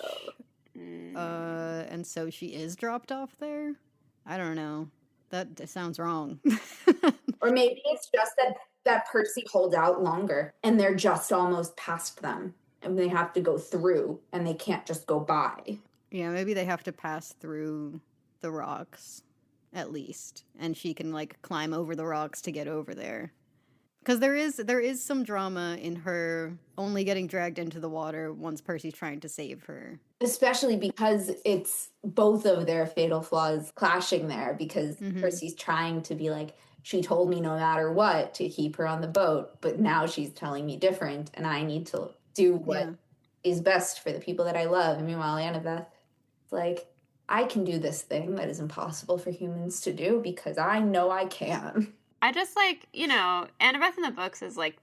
And so she is dropped off there? I don't know. That sounds wrong. Or maybe it's just that Percy holds out longer, and they're just almost past them, and they have to go through, and they can't just go by. Yeah, maybe they have to pass through the rocks. At least. And she can, like, climb over the rocks to get over there. Because there is some drama in her only getting dragged into the water once Percy's trying to save her. Especially because it's both of their fatal flaws clashing there, because Percy's trying to be like, she told me no matter what to keep her on the boat, but now she's telling me different, and I need to do what is best for the people that I love. And meanwhile, Annabeth, it's like, I can do this thing that is impossible for humans to do because I know I can. I just like, you know, Annabeth in the books is like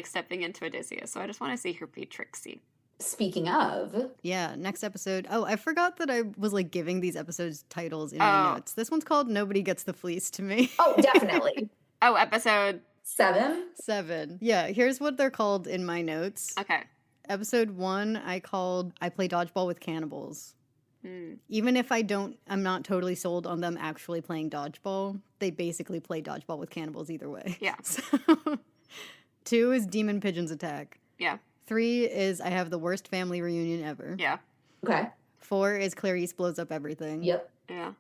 stepping into Odysseus, so I just want to see her be Trixie. Speaking of. Yeah, next episode. Oh, I forgot that I was like giving these episodes titles in my notes. This one's called Nobody Gets the Fleece to me. Oh, definitely. Episode 7? Yeah, here's what they're called in my notes. Okay. Episode 1, I called I Play Dodgeball with Cannibals. Even if I'm not totally sold on them actually playing dodgeball, they basically play dodgeball with cannibals either way. Yeah. So, 2 is Demon Pigeons Attack. Yeah. 3 is I Have the Worst Family Reunion Ever. Yeah. Okay. 4 is Clarisse Blows Up Everything. Yep. Yeah.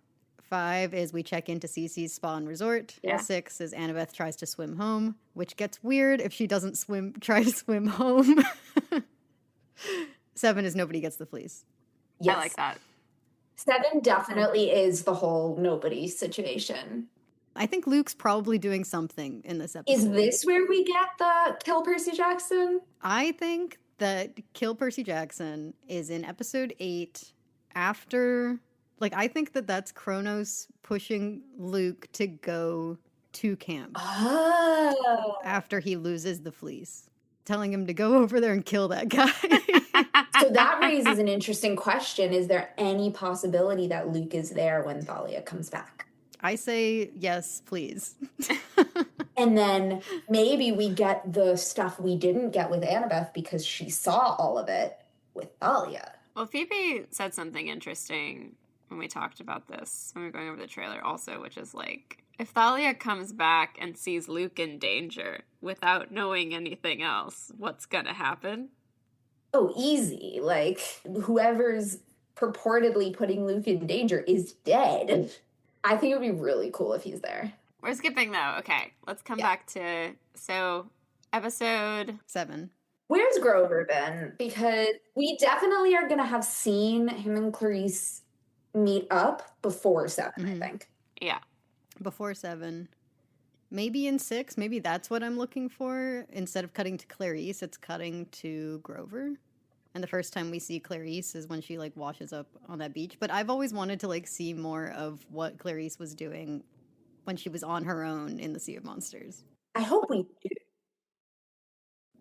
5 is We Check Into Cece's Spa and Resort. Yeah. 6 is Annabeth Tries to Swim Home, which gets weird if she doesn't try to swim home. 7 is Nobody Gets the Fleece. Yes. I like that. 7 definitely is the whole nobody situation. I think Luke's probably doing something in this episode. Is this where we get the Kill Percy Jackson? I think that Kill Percy Jackson is in episode 8 after... Like, I think that that's Kronos pushing Luke to go to camp. Oh. After he loses the fleece. Telling him to go over there and kill that guy. So that raises an interesting question. Is there any possibility that Luke is there when Thalia comes back? I say yes, please. And then maybe we get the stuff we didn't get with Annabeth because she saw all of it with Thalia. Well, Phoebe said something interesting when we talked about this, when we were going over the trailer also, which is like, if Thalia comes back and sees Luke in danger without knowing anything else, what's gonna happen? Oh, easy. Like, whoever's purportedly putting Luke in danger is dead. I think it would be really cool if he's there. We're skipping, though. Okay, let's come back to... So, episode... 7. Where's Grover been? Because we definitely are going to have seen him and Clarisse meet up before 7, I think. Yeah. Before 7. Maybe in 6. Maybe that's what I'm looking for. Instead of cutting to Clarisse, it's cutting to Grover. And the first time we see Clarisse is when she, like, washes up on that beach. But I've always wanted to, like, see more of what Clarisse was doing when she was on her own in the Sea of Monsters. I hope we do.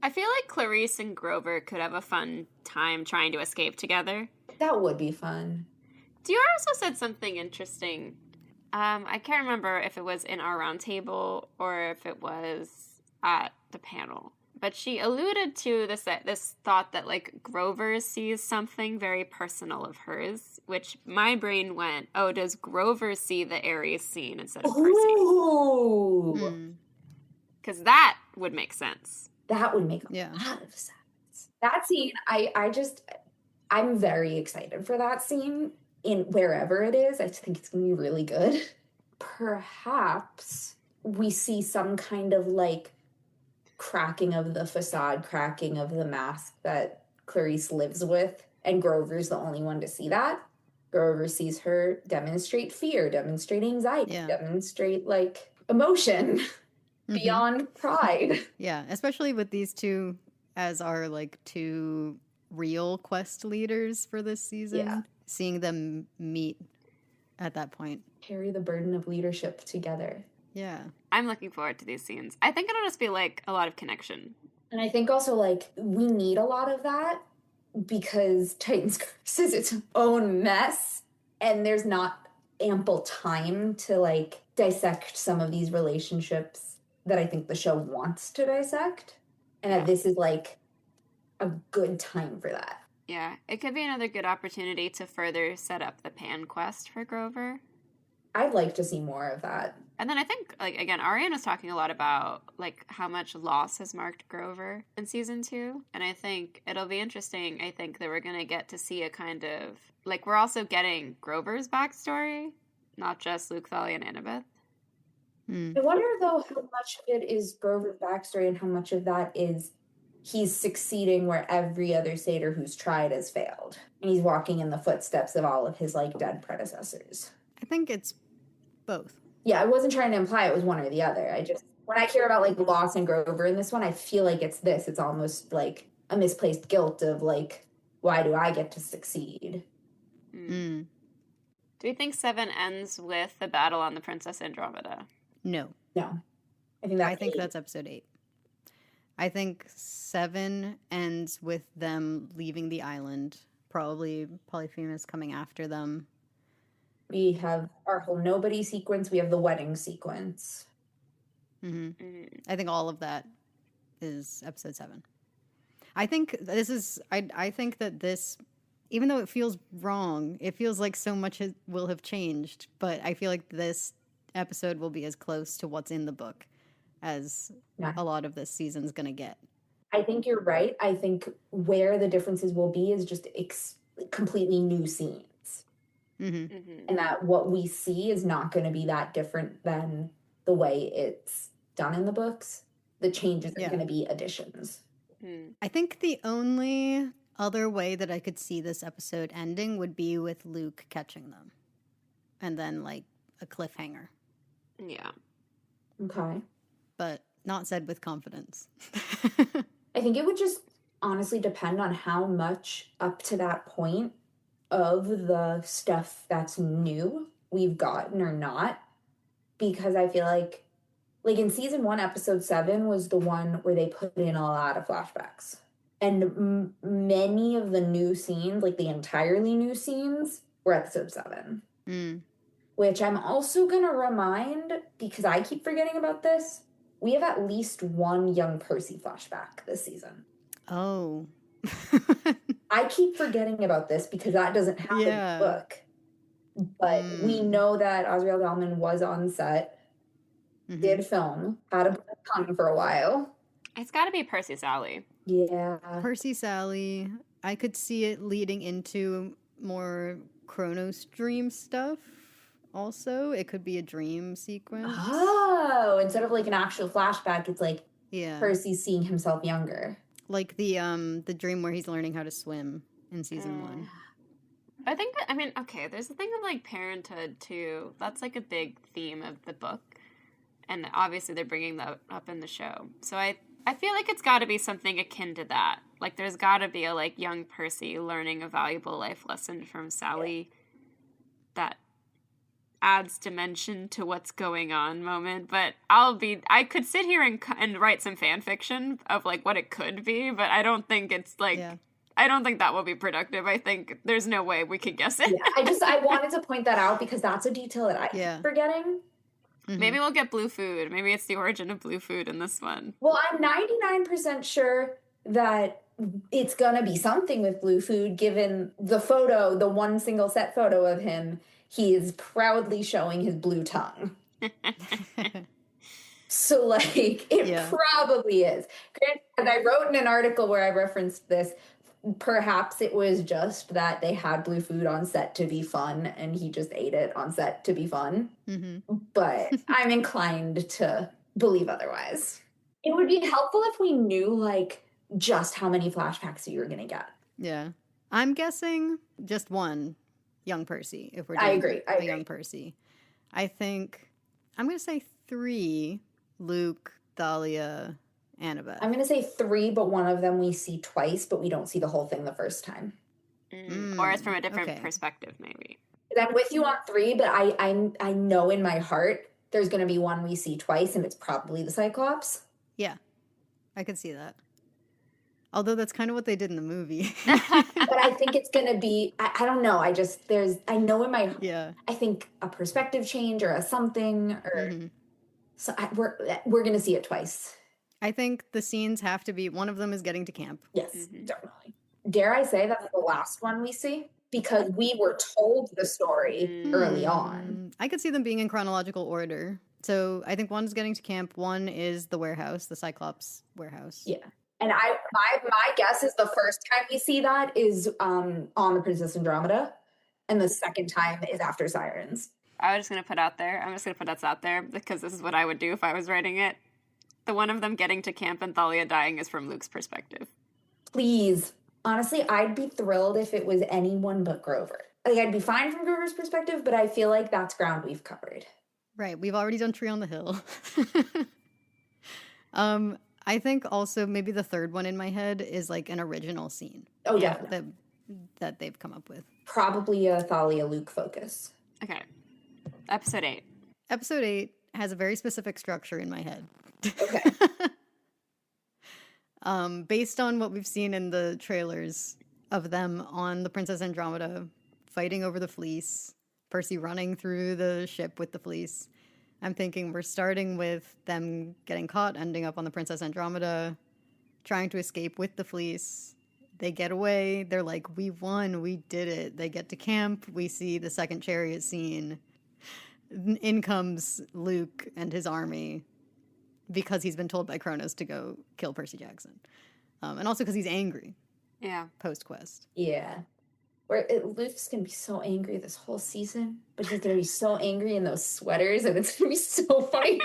I feel like Clarisse and Grover could have a fun time trying to escape together. That would be fun. Dior also said something interesting. I can't remember if it was in our roundtable or if it was at the panel. But she alluded to this thought that, like, Grover sees something very personal of hers, which my brain went, oh, does Grover see the Ares scene instead of Percy? Ooh! Because that would make sense. That would make a lot of sense. That scene, I'm very excited for that scene. In wherever it is, I think it's going to be really good. Perhaps we see some kind of, like, cracking of the facade, cracking of the mask that Clarisse lives with, and Grover's the only one to see that. Grover sees her demonstrate fear, demonstrate anxiety, demonstrate, like, emotion beyond pride. Yeah, especially with these two as our, like, 2 real quest leaders for this season. Yeah. Seeing them meet at that point. Carry the burden of leadership together. Yeah. I'm looking forward to these scenes. I think it'll just be, like, a lot of connection. And I think also, like, we need a lot of that because Titan's Curse is its own mess, and there's not ample time to, like, dissect some of these relationships that I think the show wants to dissect. And that this is, like, a good time for that. Yeah, it could be another good opportunity to further set up the Pan quest for Grover. I'd like to see more of that. And then I think, like, again, Ariane was talking a lot about, like, how much loss has marked Grover in season 2. And I think it'll be interesting, I think, that we're going to get to see a kind of, like, we're also getting Grover's backstory, not just Luke, Thalia, and Annabeth. I wonder, though, how much of it is Grover's backstory and how much of that is he's succeeding where every other satyr who's tried has failed. And he's walking in the footsteps of all of his, like, dead predecessors. I think it's both. Yeah, I wasn't trying to imply it was one or the other. When I hear about, like, Loss and Grover in this one, I feel like it's this. It's almost, like, a misplaced guilt of, like, why do I get to succeed? Do you think 7 ends with the battle on the Princess Andromeda? No. I think that's episode 8. I think 7 ends with them leaving the island. Probably Polyphemus coming after them. We have our whole nobody sequence. We have the wedding sequence. I think all of that is episode 7. I think that this, even though it feels wrong, it feels like so much will have changed, but I feel like this episode will be as close to what's in the book as a lot of this season's gonna get. I think you're right. I think where the differences will be is just completely new scenes. And that what we see is not going to be that different than the way it's done in the books. The changes are going to be additions. I think the only other way that I could see this episode ending would be with Luke catching them. And then, like, a cliffhanger. Yeah. Okay. But not said with confidence. I think it would just honestly depend on how much up to that point of the stuff that's new we've gotten or not. Because I feel like in season 1, episode 7 was the one where they put in a lot of flashbacks. And many of the new scenes, like the entirely new scenes, were episode 7. Which I'm also going to remind, because I keep forgetting about this, we have at least one young Percy flashback this season. Oh. I keep forgetting about this because that doesn't happen in the book. But we know that Azrael Gallman was on set, did film, had a tongue for a while. It's got to be Percy Sally. Yeah. Percy Sally. I could see it leading into more Chronos dream stuff. Also, it could be a dream sequence. Oh, instead of like an actual flashback, it's like Percy seeing himself younger. Like the dream where he's learning how to swim in season 1. I think that, I mean, okay, there's a thing of like parenthood too. That's like a big theme of the book. And obviously they're bringing that up in the show. So I feel like it's got to be something akin to that. Like there's got to be a like young Percy learning a valuable life lesson from Sally that adds dimension to what's going on moment. But I could sit here and write some fan fiction of like what it could be, but I don't think it's like, I don't think that will be productive. I think there's no way we could guess it. I wanted to point that out because that's a detail that I keep forgetting. Maybe we'll get blue food. Maybe it's the origin of blue food in this one. Well, I'm 99% sure that it's gonna be something with blue food, given the photo, the one single set photo of him. He is proudly showing his blue tongue. So, like, it probably is. And I wrote in an article where I referenced this. Perhaps it was just that they had blue food on set to be fun, and he just ate it on set to be fun. But I'm inclined to believe otherwise. It would be helpful if we knew, like, just how many flashbacks you were going to get. Yeah. I'm guessing just one young Percy, if we're doing I agree. young Percy. I think I'm going to say 3 Luke, Thalia, Annabeth. I'm going to say 3, but one of them we see twice, but we don't see the whole thing the first time. Or it's from a different perspective, maybe. I'm with you on 3, but I know in my heart there's going to be one we see twice, and it's probably the Cyclops. Yeah, I could see that. Although that's kind of what they did in the movie. But I think it's going to be, I don't know. I know in my, I think a perspective change or a something, or so we're going to see it twice. I think the scenes have to be, one of them is getting to camp. Yes, definitely. Dare I say that's the last one we see? Because we were told the story early on. I could see them being in chronological order. So I think one's getting to camp, one is the warehouse, the Cyclops warehouse. Yeah. And my guess is the first time we see that is on the Princess Andromeda, and the second time is after Sirens. I'm just going to put that's out there because this is what I would do if I was writing it. The one of them getting to camp and Thalia dying is from Luke's perspective. Please. Honestly, I'd be thrilled if it was anyone but Grover. Like, I'd be fine from Grover's perspective, but I feel like that's ground we've covered. Right. We've already done Tree on the Hill. I think also maybe the third one in my head is like an original scene. Oh, yeah. That they've come up with. Probably a Thalia Luke focus. Okay. Episode 8. Episode 8 has a very specific structure in my head. Okay. Based on what we've seen in the trailers of them on the Princess Andromeda fighting over the fleece, Percy running through the ship with the fleece, I'm thinking we're starting with them getting caught, ending up on the Princess Andromeda, trying to escape with the fleece. They get away. They're like, we won. We did it. They get to camp. We see the second chariot scene. In comes Luke and his army because he's been told by Kronos to go kill Percy Jackson. And also because he's angry. Yeah. Post-quest. Yeah. Luke's going to be so angry this whole season, but he's going to be so angry in those sweaters, and it's going to be so funny.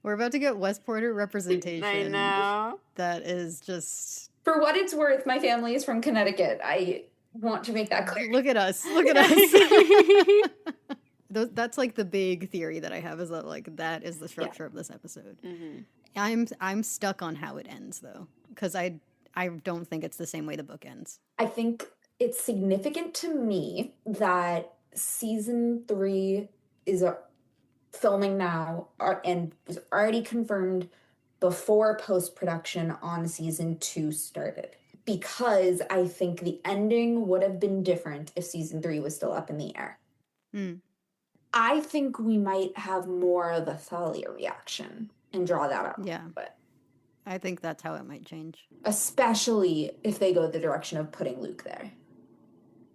We're about to get West Porter representation. I know. That is just... For what it's worth, my family is from Connecticut. I want to make that clear. Look at us. Look at us. That's like the big theory that I have, is that like that is the structure of this episode. Mm-hmm. I'm stuck on how it ends, though, because I don't think it's the same way the book ends. I think it's significant to me that season 3 is filming now and was already confirmed before post-production on season 2 started. Because I think the ending would have been different if season 3 was still up in the air. Mm. I think we might have more of a Thalia reaction and draw that out. Yeah. But I think that's how it might change. especially if they go the direction of putting Luke there.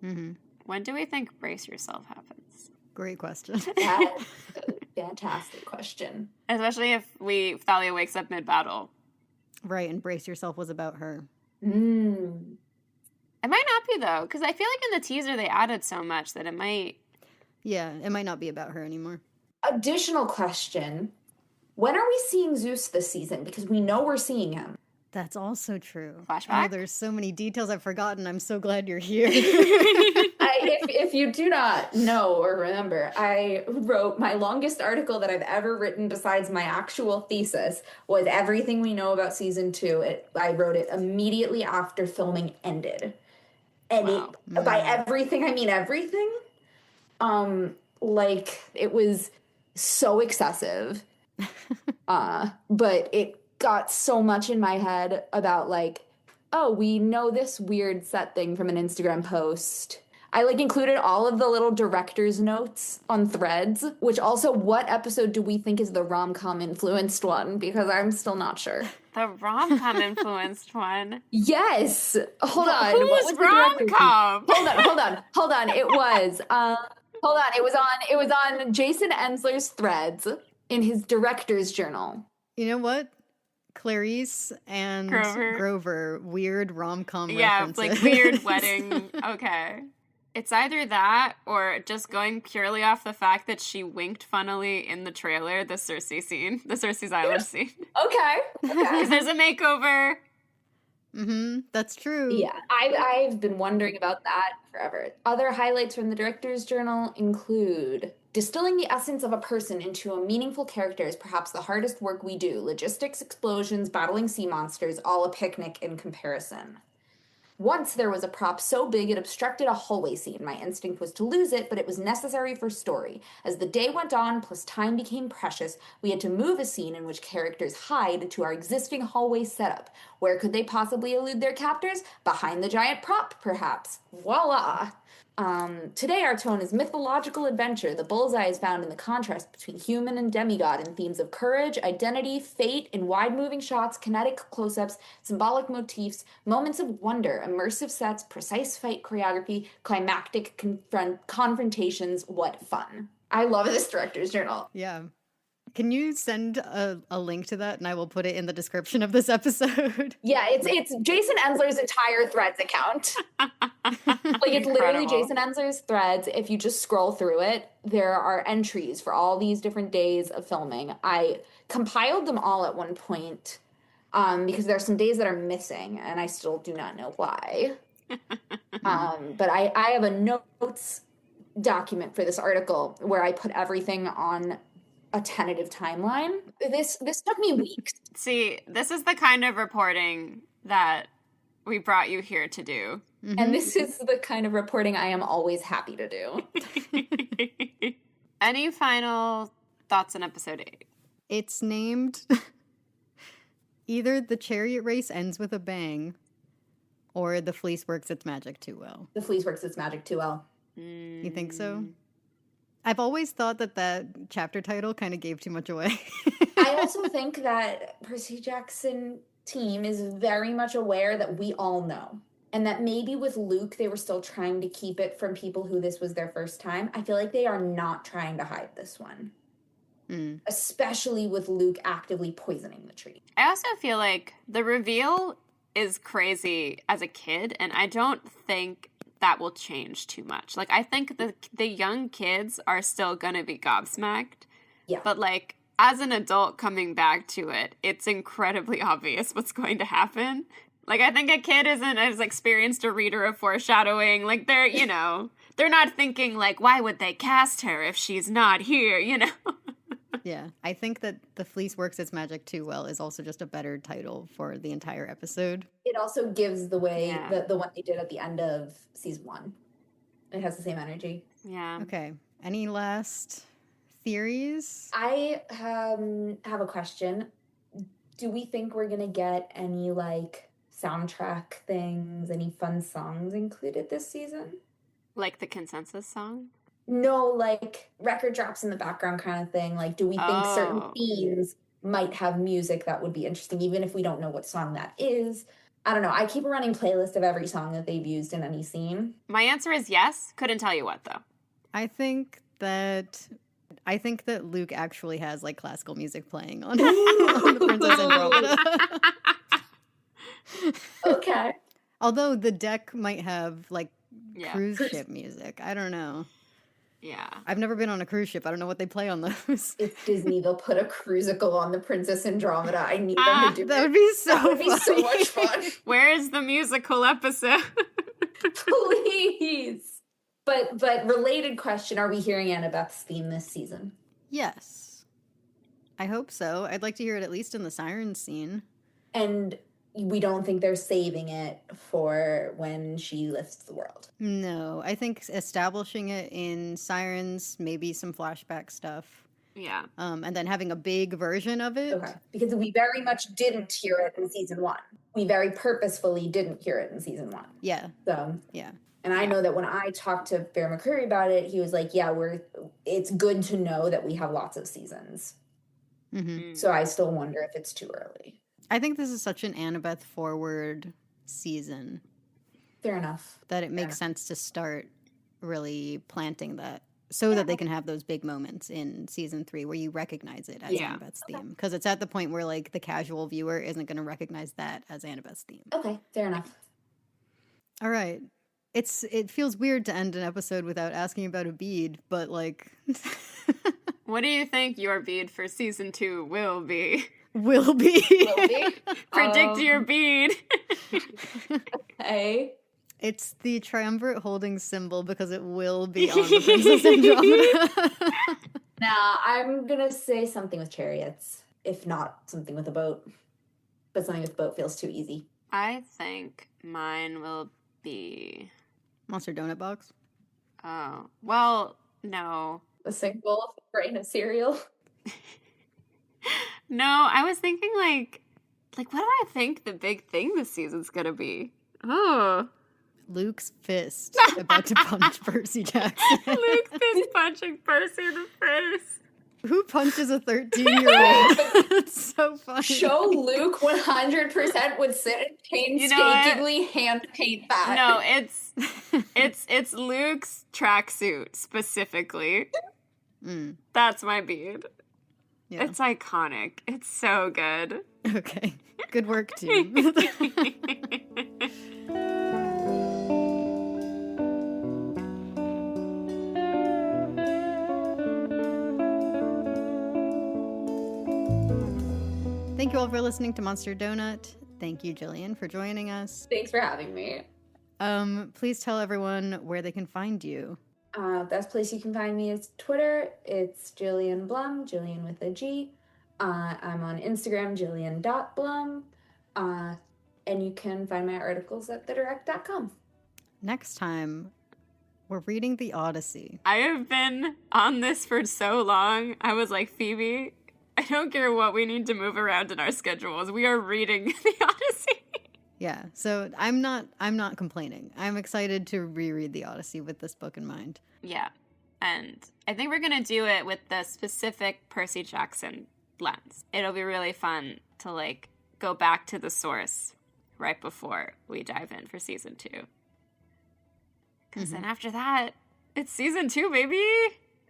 Mm-hmm. When do we think Brace Yourself happens? Great question. That's a fantastic question. Especially if Thalia wakes up mid-battle. Right, and Brace Yourself was about her. Mm. It might not be, though, because I feel like in the teaser they added so much that it might... Yeah, it might not be about her anymore. Additional question. When are we seeing Zeus this season? Because we know we're seeing him. That's also true. Flashback? Oh, there's so many details I've forgotten. I'm so glad you're here. If you do not know or remember, I wrote my longest article that I've ever written besides my actual thesis was everything we know about season 2. I wrote it immediately after filming ended. And Wow. by everything, I mean everything. Like, it was so excessive. But it got so much in my head about, like, oh, we know this weird set thing from an Instagram post. I, like, included all of the little director's notes on Threads, which also, what episode do we think is the rom-com influenced one? Because I'm still not sure. The rom-com influenced one? Yes! Hold on. Who's What was the director's rom-com? Hold on. It was, hold on. It was on Jason Ensler's Threads in his director's journal. You know what? Clarisse and Grover weird rom-com references. Yeah, like weird wedding. Okay. It's either that or just going purely off the fact that she winked funnily in the trailer, the Cersei's Island scene. Okay. Because there's a makeover. Mm-hmm. That's true. Yeah, I've been wondering about that forever. Other highlights from the director's journal include distilling the essence of a person into a meaningful character is perhaps the hardest work we do. Logistics, explosions, battling sea monsters, all a picnic in comparison. Once there was a prop so big it obstructed a hallway scene. My instinct was to lose it, but it was necessary for story. As the day went on, plus time became precious, we had to move a scene in which characters hide to our existing hallway setup. Where could they possibly elude their captors? Behind the giant prop, perhaps. Voila! Today our tone is mythological adventure. The bullseye is found in the contrast between human and demigod in themes of courage, identity, fate, in wide-moving shots, kinetic close-ups, symbolic motifs, moments of wonder, immersive sets, precise fight choreography, climactic confrontations. What fun. I love this director's journal. Yeah. Can you send a link to that and I will put it in the description of this episode? Yeah, it's Jason Ensler's entire Threads account. It's literally Jason Ensler's Threads. If you just scroll through it, there are entries for all these different days of filming. I compiled them all at one point because there are some days that are missing, and I still do not know why. But I have a notes document for this article where I put everything on a tentative timeline. This took me weeks. See, this is the kind of reporting that we brought you here to do. Mm-hmm. And this is the kind of reporting I am always happy to do. Any final thoughts on episode 8? It's named either The Chariot Race Ends with a Bang or The Fleece Works Its Magic Too Well. The Fleece Works Its Magic Too Well. You think so? I've always thought that chapter title kind of gave too much away. I also think that Percy Jackson team is very much aware that we all know. And that maybe with Luke, they were still trying to keep it from people who this was their first time. I feel like they are not trying to hide this one. Especially with Luke actively poisoning the tree. I also feel like the reveal is crazy as a kid, and I don't think that will change too much. Like, I think the young kids are still going to be gobsmacked. Yeah. But, like, as an adult coming back to it, it's incredibly obvious what's going to happen. Like, I think a kid isn't as experienced a reader of foreshadowing. Like, they're, they're not thinking, like, why would they cast her if she's not here, Yeah, I think that The Fleece Works Its Magic Too Well is also just a better title for the entire episode. It also gives the way the one they did at the end of season 1. It has the same energy. Yeah. Okay. Any last theories? I have a question. Do we think we're going to get any, soundtrack things, any fun songs included this season? Like the consensus song? No, record drops in the background kind of thing. Do we think certain scenes might have music that would be interesting, even if we don't know what song that is? I don't know. I keep a running playlist of every song that they've used in any scene. My answer is yes. Couldn't tell you what, though. I think that Luke actually has classical music playing on the Princess Andromeda. Okay. Although the deck might have cruise ship music. I don't know. Yeah. I've never been on a cruise ship. I don't know what they play on those. If Disney, they'll put a cruisical on the Princess Andromeda. I need them to do that. Would be so That would be so much fun. Where is the musical episode? Please. But related question, are we hearing Annabeth's theme this season? Yes. I hope so. I'd like to hear it at least in the siren scene. And we don't think they're saving it for when she lifts the world. No, I think establishing it in sirens, maybe some flashback stuff. Yeah. And then having a big version of it. Okay. Because we very much didn't hear it in season 1. We very purposefully didn't hear it in season 1. Yeah. So. Yeah. And I know that when I talked to Bear McCreary about it, he was like, yeah, it's good to know that we have lots of seasons. Mm-hmm. So I still wonder if it's too early. I think this is such an Annabeth forward season. Fair enough. That it makes sense to start really planting that so that they can have those big moments in season 3 where you recognize it as Annabeth's theme. Because it's at the point where the casual viewer isn't going to recognize that as Annabeth's theme. Okay, fair enough. All right. It feels weird to end an episode without asking about a bead, but What do you think your bead for season 2 will be? Will be. Predict your bead. Hey. It's the Triumvirate Holdings symbol because it will be on the Princess Andromeda. Nah, I'm going to say something with chariots, if not something with a boat. But something with a boat feels too easy. I think mine will be... Monster Donut Box? Oh. Well, no. A single grain of cereal? No, I was thinking what do I think the big thing this season's gonna be? Oh. Luke's fist about to punch Percy Jackson. Luke's fist punching Percy in the face. Who punches a 13-year-old? It's so funny. Show Luke 100% would sit and painstakingly hand paint that. No, it's Luke's tracksuit specifically. That's my bead. Yeah. It's iconic. It's so good. Okay. Good work, team. Thank you all for listening to Monster Donut. Thank you, Gillian, for joining us. Thanks for having me. Please tell everyone where they can find you. Best place you can find me is Twitter. It's Gillian Blum, Gillian with a G. I'm on Instagram, Gillian.Blum. And you can find my articles at thedirect.com. Next time, we're reading the Odyssey. I have been on this for so long. I was like, Phoebe, I don't care what we need to move around in our schedules. We are reading the Odyssey. Yeah, so I'm not complaining. I'm excited to reread the Odyssey with this book in mind. Yeah, and I think we're going to do it with the specific Percy Jackson lens. It'll be really fun to, like, go back to the source right before we dive in for season 2. Because then after that, it's season 2, baby!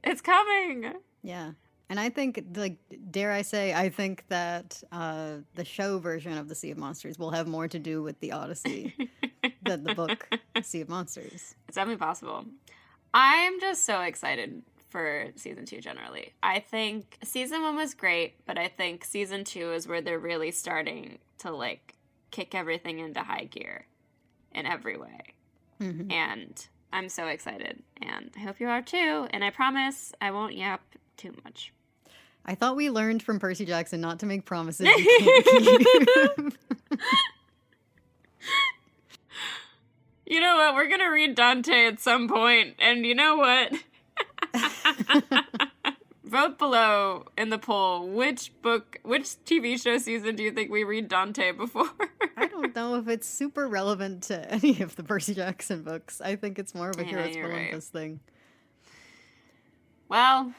It's coming! Yeah. And I think, like, dare I say, I think that the show version of The Sea of Monsters will have more to do with the Odyssey than the book, The Sea of Monsters. It's definitely possible. I'm just so excited for season 2 generally. I think season 1 was great, but I think season 2 is where they're really starting to, like, kick everything into high gear in every way. Mm-hmm. And I'm so excited. And I hope you are too. And I promise I won't yap too much. I thought we learned from Percy Jackson not to make promises you can't keep. You know what? We're going to read Dante at some point, and you know what? Vote below in the poll. Which TV show season do you think we read Dante before? I don't know if it's super relevant to any of the Percy Jackson books. I think it's more of a Heroes for Olympus thing. Well,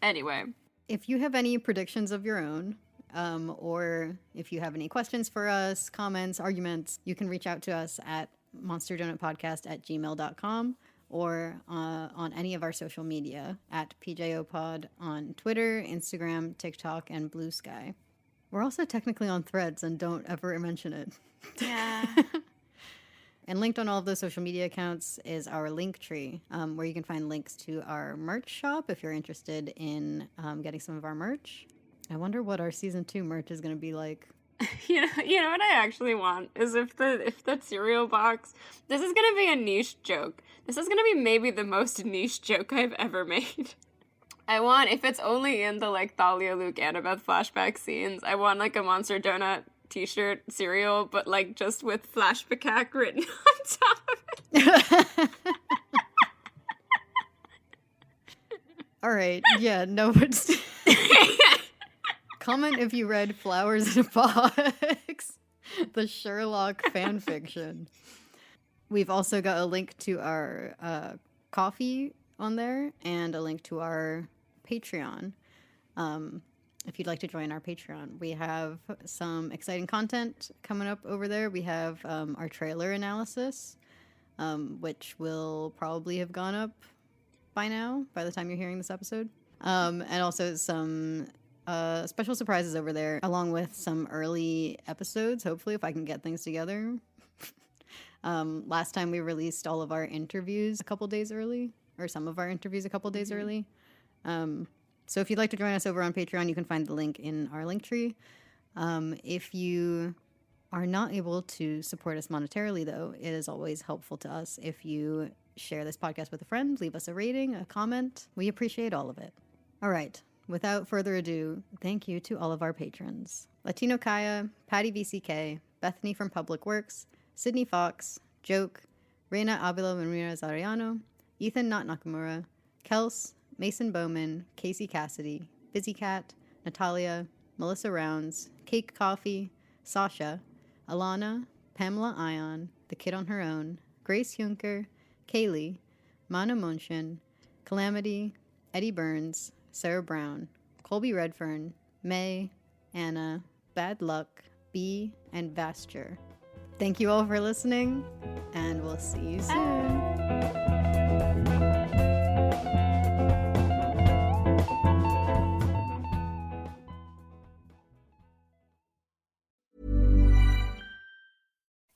anyway. If you have any predictions of your own, or if you have any questions for us, comments, arguments, you can reach out to us at monsterdonutpodcast@gmail.com or on any of our social media at PJOpod on Twitter, Instagram, TikTok, and Blue Sky. We're also technically on Threads and don't ever mention it. Yeah. And linked on all of those social media accounts is our link tree, where you can find links to our merch shop if you're interested in getting some of our merch. I wonder what our season 2 merch is going to be like. You know what I actually want is if the cereal box. This is going to be a niche joke. This is going to be maybe the most niche joke I've ever made. I want, if it's only in the like Thalia, Luke, Annabeth flashback scenes, I want like a Monster Donut t-shirt cereal, but like just with flashback written on top of it. All right, yeah, no, but comment if you read Flowers in a Box, the Sherlock fan fiction. We've also got a link to our coffee on there and a link to our Patreon. If you'd like to join our Patreon, we have some exciting content coming up over there. We have our trailer analysis, which will probably have gone up by now, by the time you're hearing this episode. And also some special surprises over there, along with some early episodes, hopefully, if I can get things together. Last time we released all of our interviews a couple days early, or some of our interviews a couple days early. So if you'd like to join us over on Patreon, you can find the link in our link tree. If you are not able to support us monetarily, though, it is always helpful to us if you share this podcast with a friend, leave us a rating, a comment. We appreciate all of it. All right. Without further ado, thank you to all of our patrons. Latino Kaya, Patty VCK, Bethany from Public Works, Sydney Fox, Joke, Reina Avila Ramirez Ariano, Ethan Not Nakamura, Kels, Mason Bowman, Casey Cassidy, Busy Cat, Natalia, Melissa Rounds, Cake Coffee, Sasha, Alana, Pamela Ion, The Kid on Her Own, Grace Junker, Kaylee, Mana Munshin, Calamity, Eddie Burns, Sarah Brown, Colby Redfern, May, Anna, Bad Luck, B, and Vasture. Thank you all for listening, and we'll see you soon.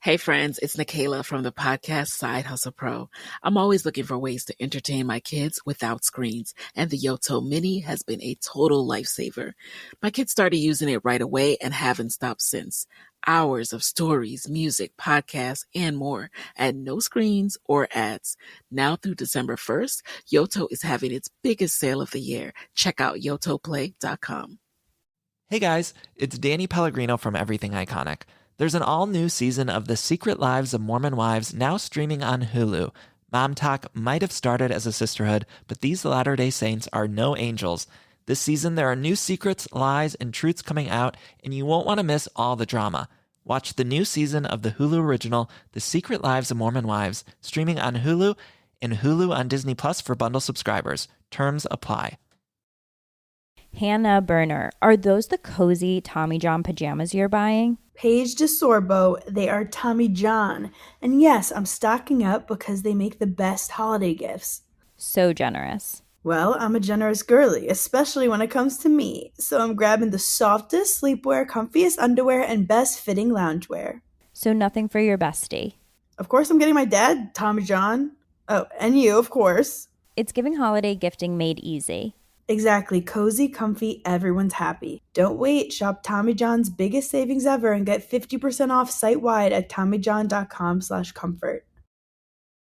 Hey friends, it's Nikayla from the podcast Side Hustle Pro. I'm always looking for ways to entertain my kids without screens, and the Yoto Mini has been a total lifesaver. My kids started using it right away and haven't stopped since. Hours of stories, music, podcasts, and more at no screens or ads. Now through December 1st, Yoto is having its biggest sale of the year. Check out yotoplay.com. Hey guys, it's Danny Pellegrino from Everything Iconic. There's an all-new season of The Secret Lives of Mormon Wives now streaming on Hulu. Mom Talk might have started as a sisterhood, but these Latter-day Saints are no angels. This season, there are new secrets, lies, and truths coming out, and you won't want to miss all the drama. Watch the new season of the Hulu original, The Secret Lives of Mormon Wives, streaming on Hulu and Hulu on Disney Plus for bundle subscribers. Terms apply. Hannah Burner, are those the cozy Tommy John pajamas you're buying? Paige DeSorbo, they are Tommy John. And yes, I'm stocking up because they make the best holiday gifts. So generous. Well, I'm a generous girly, especially when it comes to me. So I'm grabbing the softest sleepwear, comfiest underwear, and best fitting loungewear. So nothing for your bestie. Of course, I'm getting my dad, Tommy John. Oh, and you, of course. It's giving holiday gifting made easy. Exactly. Cozy, comfy, everyone's happy. Don't wait. Shop Tommy John's biggest savings ever and get 50% off site-wide at TommyJohn.com/comfort.